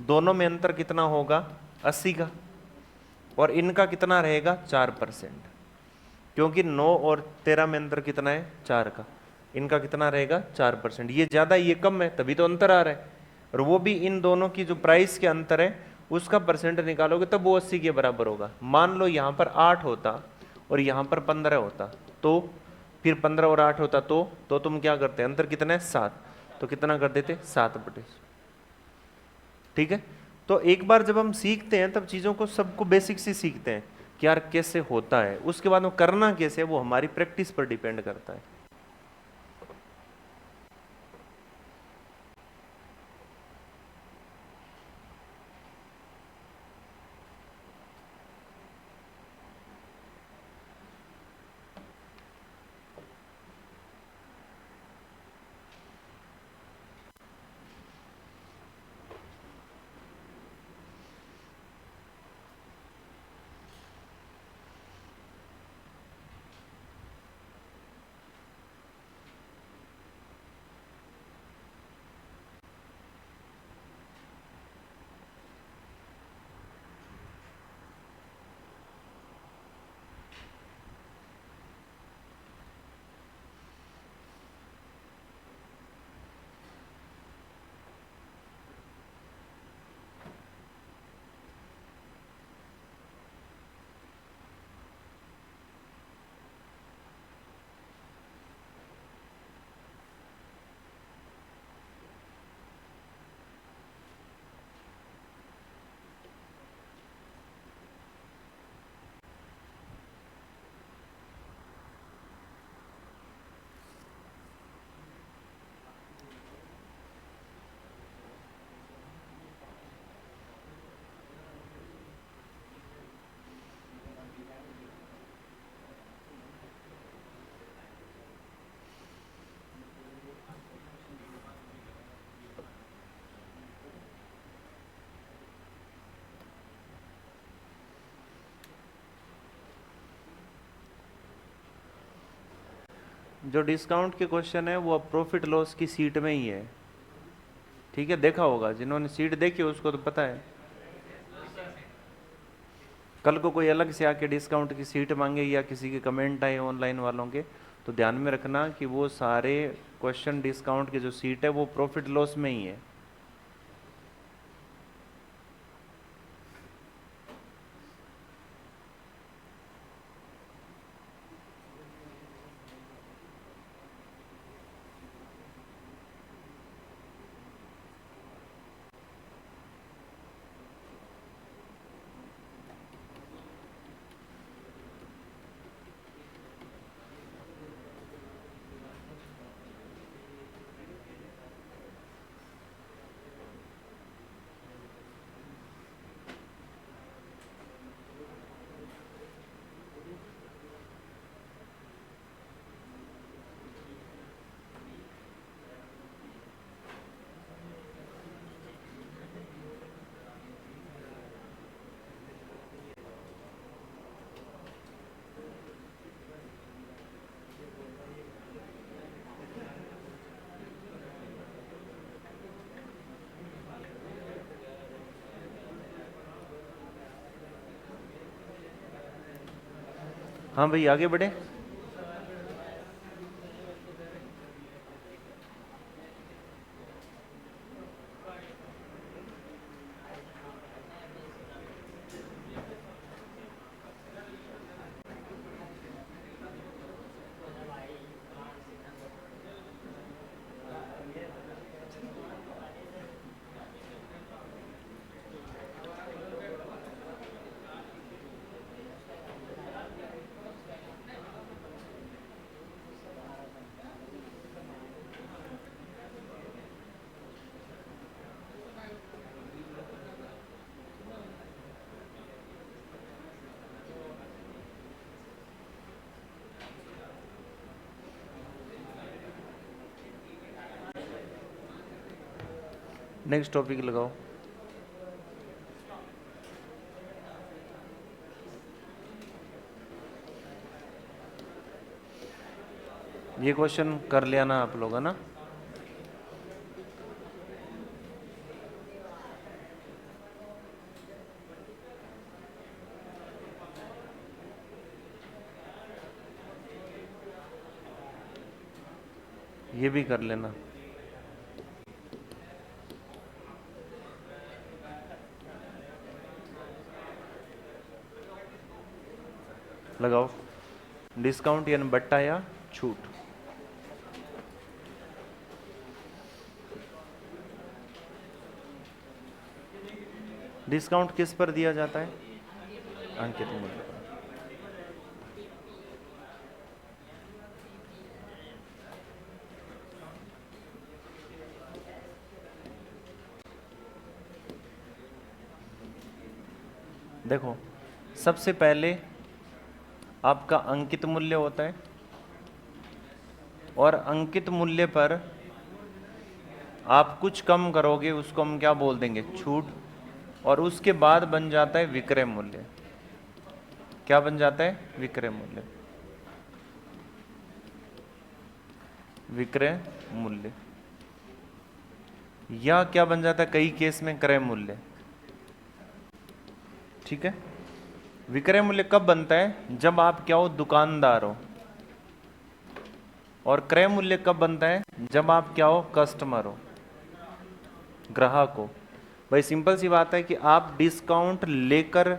दोनों में अंतर कितना होगा, 80 का, और इनका कितना रहेगा, 4%, क्योंकि 9 और 13 में अंतर कितना है, 4 का, इनका कितना रहेगा, 4%। ये ज्यादा ये कम है, तभी तो अंतर आ रहा है, और वो भी इन दोनों की जो प्राइस के अंतर है उसका परसेंट निकालोगे तब वो 80 के बराबर होगा। मान लो यहां पर 8 होता और यहां पर 15 होता, तो फिर 15 और 8 होता, तो तुम क्या करते, अंतर कितना है, 7, तो कितना कर देते, 7/100। ठीक है। तो एक बार जब हम सीखते हैं तब चीज़ों को, सबको बेसिक से सीखते हैं कि यार कैसे होता है, उसके बाद में करना कैसे है वो हमारी प्रैक्टिस पर डिपेंड करता है। जो डिस्काउंट के क्वेश्चन है वो प्रॉफिट लॉस की सीट में ही है। ठीक है, देखा होगा, जिन्होंने सीट देखी उसको तो पता है। कल को कोई अलग से आके डिस्काउंट की सीट मांगे या किसी के कमेंट आए ऑनलाइन वालों के, तो ध्यान में रखना कि वो सारे क्वेश्चन डिस्काउंट की जो सीट है वो प्रॉफिट लॉस में ही है। हाँ भाई आगे बढ़े। नेक्स्ट टॉपिक लगाओ। ये क्वेश्चन कर लिया ना आप लोग, है ना? ये भी कर लेना। लगाओ। डिस्काउंट यानी बट्टा या छूट। डिस्काउंट किस पर दिया जाता है? अंकित मूल्य पर। देखो, सबसे पहले आपका अंकित मूल्य होता है और अंकित मूल्य पर आप कुछ कम करोगे, उसको हम क्या बोल देंगे? छूट। और उसके बाद बन जाता है विक्रय मूल्य। क्या बन जाता है? विक्रय मूल्य। विक्रय मूल्य या क्या बन जाता है कई केस में? क्रय मूल्य। ठीक है। विक्रय मूल्य कब बनता है? जब आप क्या हो? दुकानदार हो। और क्रय मूल्य कब बनता है? जब आप क्या हो? कस्टमर हो, ग्राहक हो। भाई सिंपल सी बात है कि आप डिस्काउंट लेकर,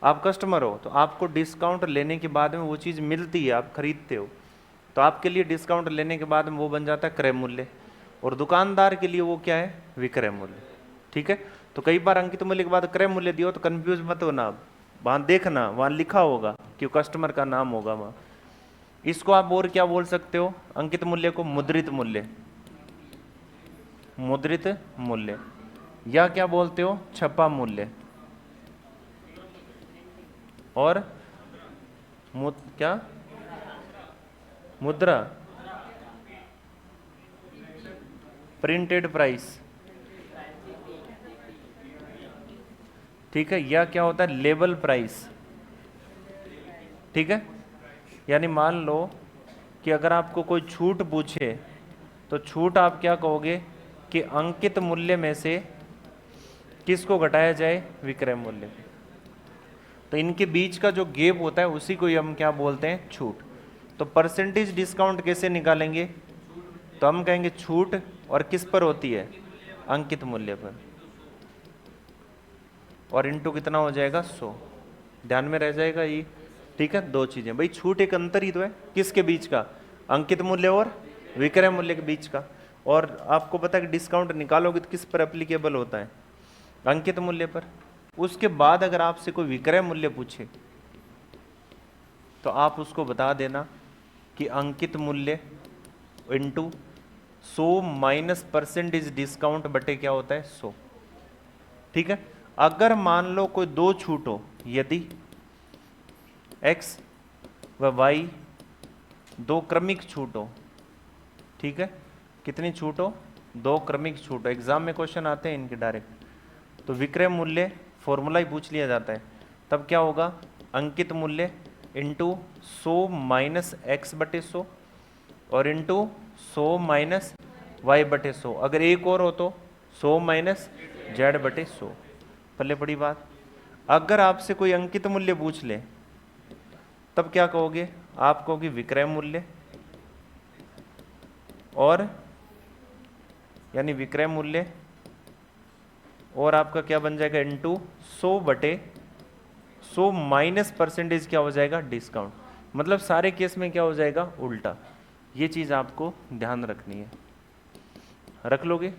आप कस्टमर हो तो आपको डिस्काउंट लेने के बाद में वो चीज़ मिलती है, आप खरीदते हो, तो आपके लिए डिस्काउंट लेने के बाद में वो बन जाता है क्रय मूल्य। और दुकानदार के लिए वो क्या है? विक्रय मूल्य। ठीक है। तो कई बार अंकित मूल्य के बाद क्रय मूल्य दियो तो कंफ्यूज मत होना, आप वहां देखना, वहां लिखा होगा कि कस्टमर का नाम होगा वहां। इसको आप और क्या बोल सकते हो? अंकित मूल्य को मुद्रित मूल्य। मुद्रित मूल्य या क्या बोलते हो? छपा मूल्य। और क्या? मुद्रा, प्रिंटेड प्राइस। ठीक है। या क्या होता है? Label price. ठीक है। यानी मान लो कि अगर आपको कोई छूट पूछे तो छूट आप क्या कहोगे कि अंकित मूल्य में से किसको घटाया जाए? विक्रय मूल्य। तो इनके बीच का जो गैप होता है उसी को हम क्या बोलते हैं? छूट। तो परसेंटेज डिस्काउंट कैसे निकालेंगे? तो हम कहेंगे छूट और किस पर होती है? अंकित मूल्य पर। और इनटू कितना हो जाएगा? 100। ध्यान में रह जाएगा ये। ठीक है। दो चीजें भाई, छूट एक अंतर ही तो है, किसके बीच का? अंकित मूल्य और विक्रय मूल्य के बीच का। और आपको पता है कि डिस्काउंट निकालोगे तो किस पर एप्लीकेबल होता है? अंकित मूल्य पर। उसके बाद अगर आपसे कोई विक्रय मूल्य पूछे तो आप उसको बता देना कि अंकित मूल्य इंटू 100 माइनस परसेंटेज डिस्काउंट बटे क्या होता है? 100। ठीक है। अगर मान लो कोई दो छूट हो, यदि x व y दो क्रमिक छूट हो। ठीक है। कितनी छूट हो? दो क्रमिक छूट हो। एग्जाम में क्वेश्चन आते हैं इनके डायरेक्ट। तो विक्रय मूल्य फॉर्मूला ही पूछ लिया जाता है, तब क्या होगा? अंकित मूल्य इंटू 100 माइनस एक्स बटे 100 और इंटू 100 माइनस वाई बटे 100। अगर एक और हो तो 100 माइनस जेड बटे 100। पल्ले पड़ी बात। अगर आपसे कोई अंकित मूल्य पूछ ले तब क्या कहोगे? आप कहोगे विक्रय मूल्य, और यानी विक्रय मूल्य और आपका क्या बन जाएगा? इंटू 100 बटे 100 माइनस परसेंटेज क्या हो जाएगा? डिस्काउंट। मतलब सारे केस में क्या हो जाएगा? उल्टा। ये चीज आपको ध्यान रखनी है। रख लोगे?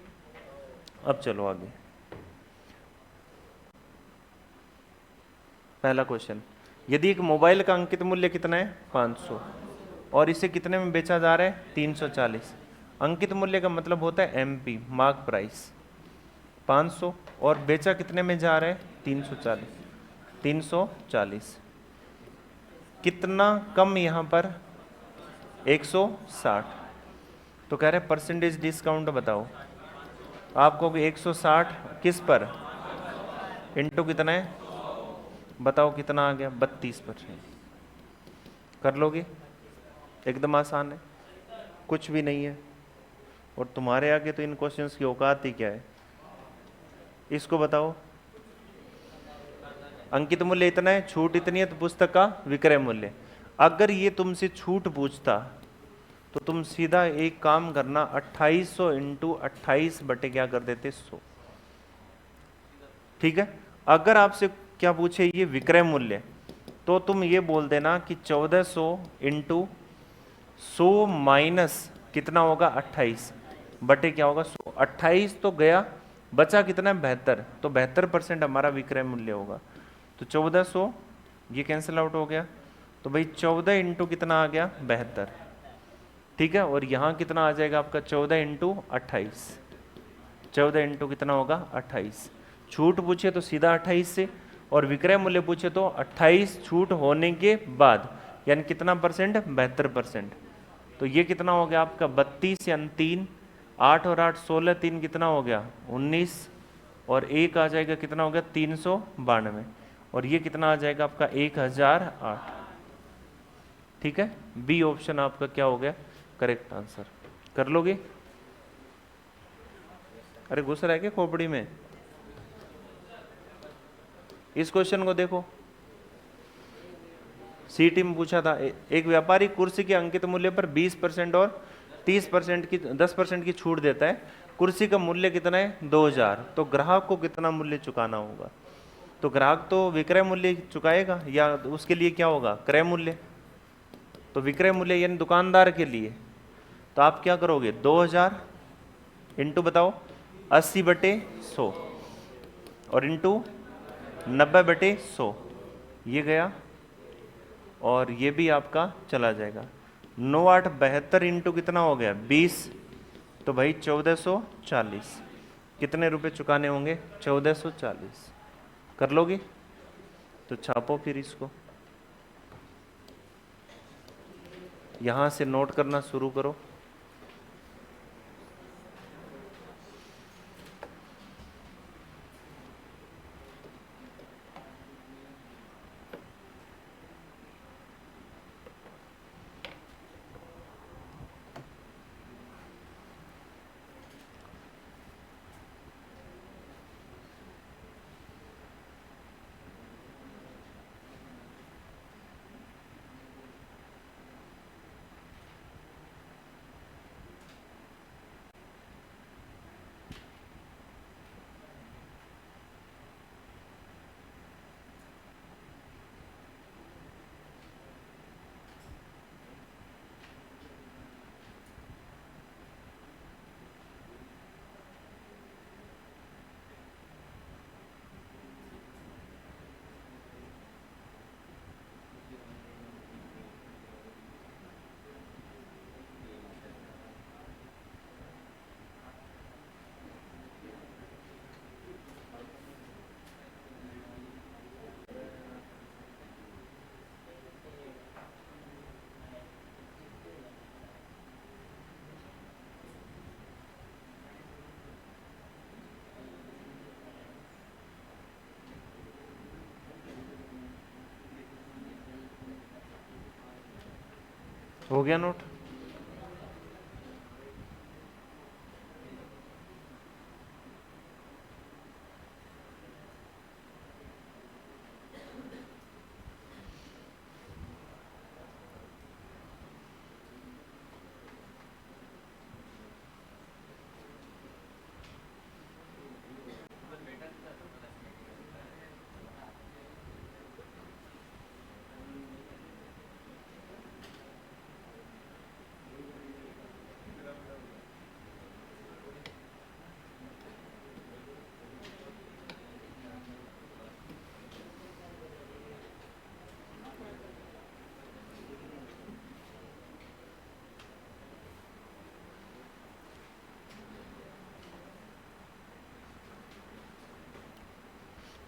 अब चलो आगे। पहला क्वेश्चन, यदि एक मोबाइल का अंकित मूल्य कितना है? 500 और इसे कितने में बेचा जा रहा है? 340। अंकित मूल्य का मतलब होता है एमपी, मार्क प्राइस। 500 और बेचा कितने में जा रहा है? 340। 340 कितना कम यहां पर? 160। तो कह रहे परसेंटेज डिस्काउंट बताओ। आप कहोगे 160 किस पर, इंटू कितना है, बताओ कितना आ गया, 32%। कर लोगे, एकदम आसान है, कुछ भी नहीं है। और तुम्हारे आगे तो इन क्वेश्चंस की औकात ही क्या है। इसको बताओ, अंकित मूल्य इतना है, छूट इतनी है, तो पुस्तक का विक्रय मूल्य। अगर ये तुमसे छूट पूछता तो तुम सीधा एक काम करना, 2800 इंटू 28 बटे क्या कर देते, 100। ठीक है। अगर आपसे क्या पूछे ये विक्रय मूल्य, तो तुम ये बोल देना कि 1400 इंटू 100 माइनस कितना होगा 28 बटे क्या होगा 100। 28 तो गया, बचा कितना, 72, तो 72% हमारा विक्रय मूल्य होगा। तो 1400 ये कैंसिल आउट हो गया, तो भाई 14 इंटू कितना आ गया, 72। ठीक है। और यहाँ कितना आ जाएगा आपका, 14 इंटू 28, 14 इंटू कितना होगा 28। छूट पूछे तो सीधा 28 से, और विक्रय मूल्य पूछे तो 28 छूट होने के बाद, यानी कितना परसेंट, 72%। तो ये कितना हो गया आपका 32 यानी 3, 8 और 8 16, 3 कितना हो गया 19, और एक आ जाएगा कितना हो गया 392, और ये कितना आ जाएगा आपका 1008। ठीक है। बी ऑप्शन आपका क्या हो गया करेक्ट आंसर। कर लोगे। अरे घुस रहा है क्या खोपड़ी में। इस क्वेश्चन को देखो, सीटी में पूछा था, एक व्यापारी कुर्सी के अंकित मूल्य पर 20% और 30% की 10% की छूट देता है। कुर्सी का मूल्य कितना है 2000, तो ग्राहक को कितना मूल्य चुकाना होगा। तो ग्राहक तो विक्रय मूल्य चुकाएगा, या उसके लिए क्या होगा क्रय मूल्य। तो विक्रय मूल्य यानी दुकानदार के लिए, तो आप क्या करोगे 2000 इंटू बताओ 80/100 और इंटू 90/100, ये गया, और ये भी आपका चला जाएगा। 9 8 72 इंटू कितना हो गया 20, तो भाई 1440। कितने रुपए चुकाने होंगे 1440। कर लोगे, तो छापो फिर इसको, यहां से नोट करना शुरू करो। हो गया नोट।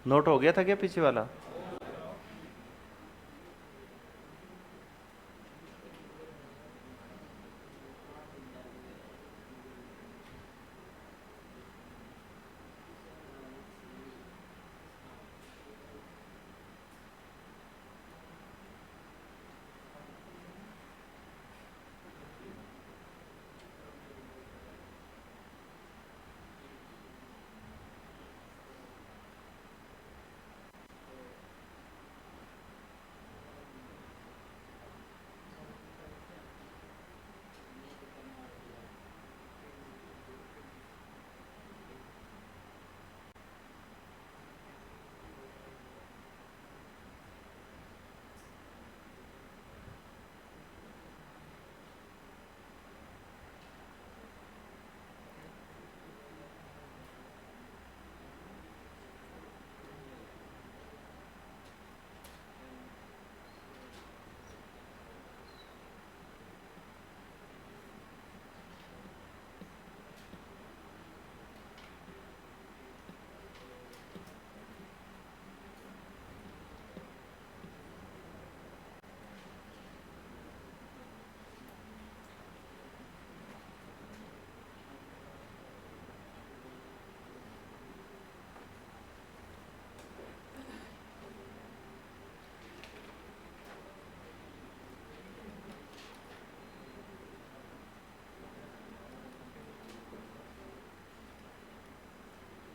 नोट हो गया था क्या पीछे वाला।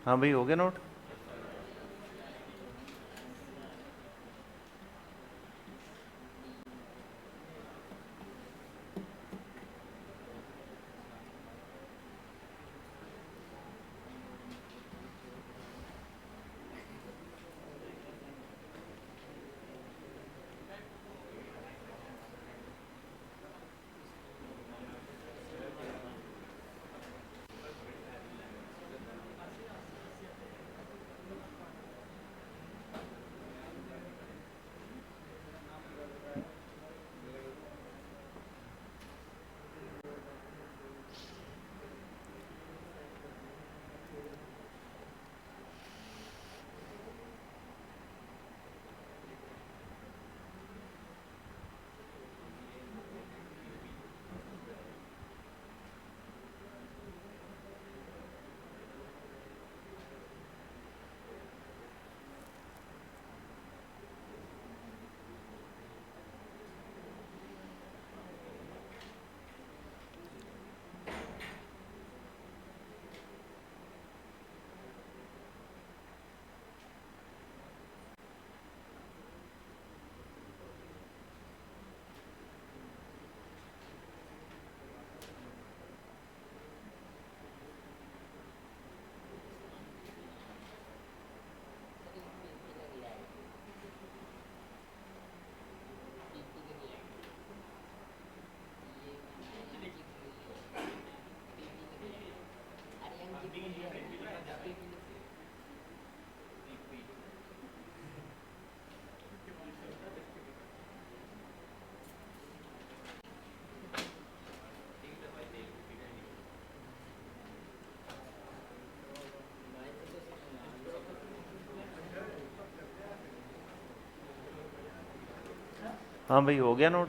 हाँ भाई, हो गया नोट। हाँ भाई, हो गया नोट।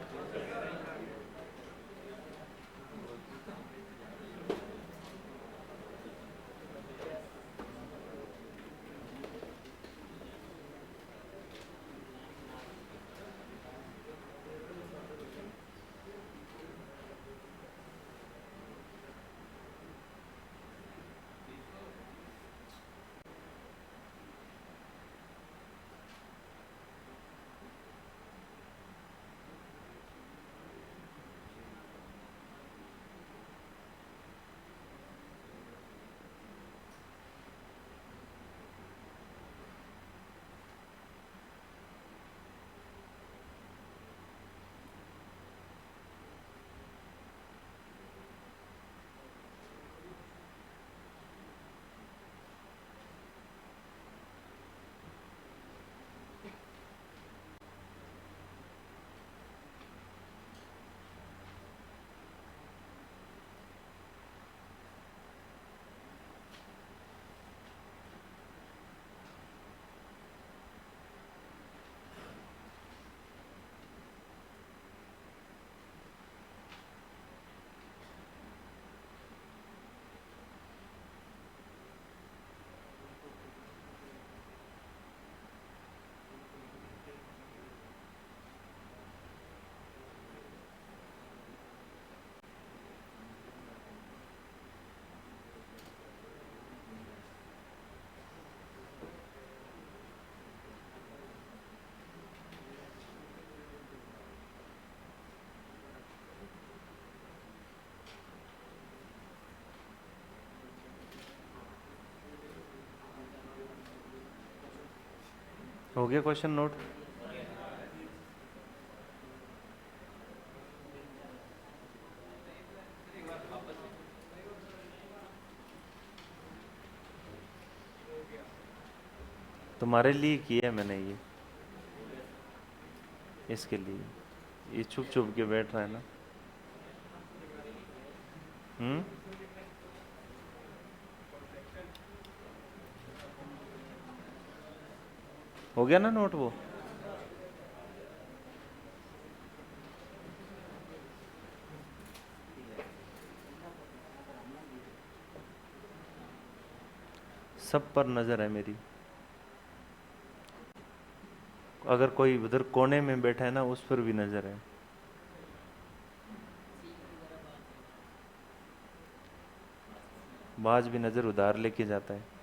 हो गया क्वेश्चन नोट। तुम्हारे लिए किया है मैंने ये, इसके लिए। ये छुप छुप के बैठ रहा है ना। हम्म। हो गया ना नोट वो। सब पर नजर है मेरी। अगर कोई उधर कोने में बैठा है ना, उस पर भी नजर है। बाज भी नजर उधार लेके जाता है।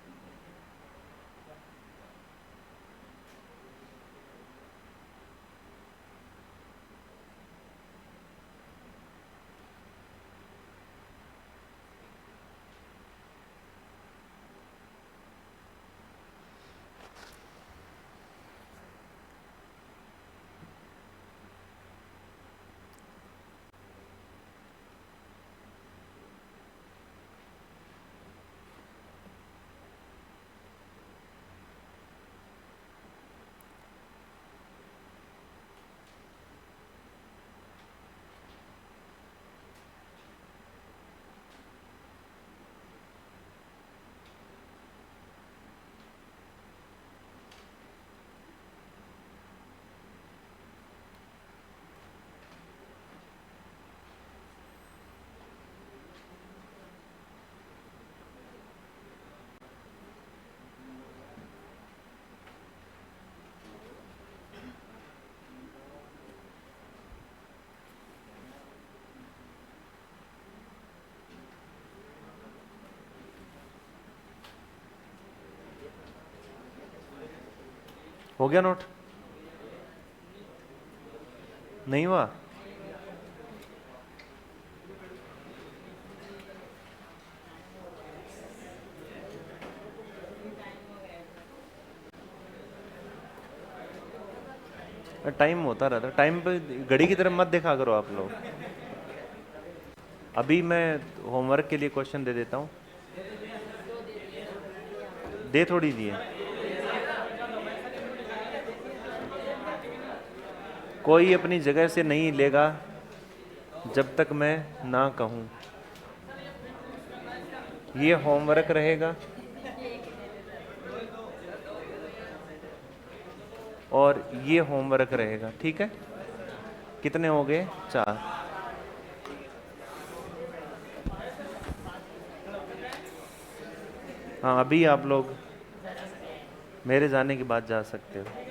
हो गया नोट? नहीं हुआ? टाइम होता रहता, टाइम पे घड़ी की तरफ मत देखा करो आप लोग। अभी मैं होमवर्क के लिए क्वेश्चन दे देता हूँ। दे थोड़ी दिए, कोई अपनी जगह से नहीं लेगा जब तक मैं ना कहूँ। ये होमवर्क रहेगा और ये होमवर्क रहेगा, ठीक है? कितने हो गए? 4। हाँ, अभी आप लोग मेरे जाने के बाद जा सकते हो।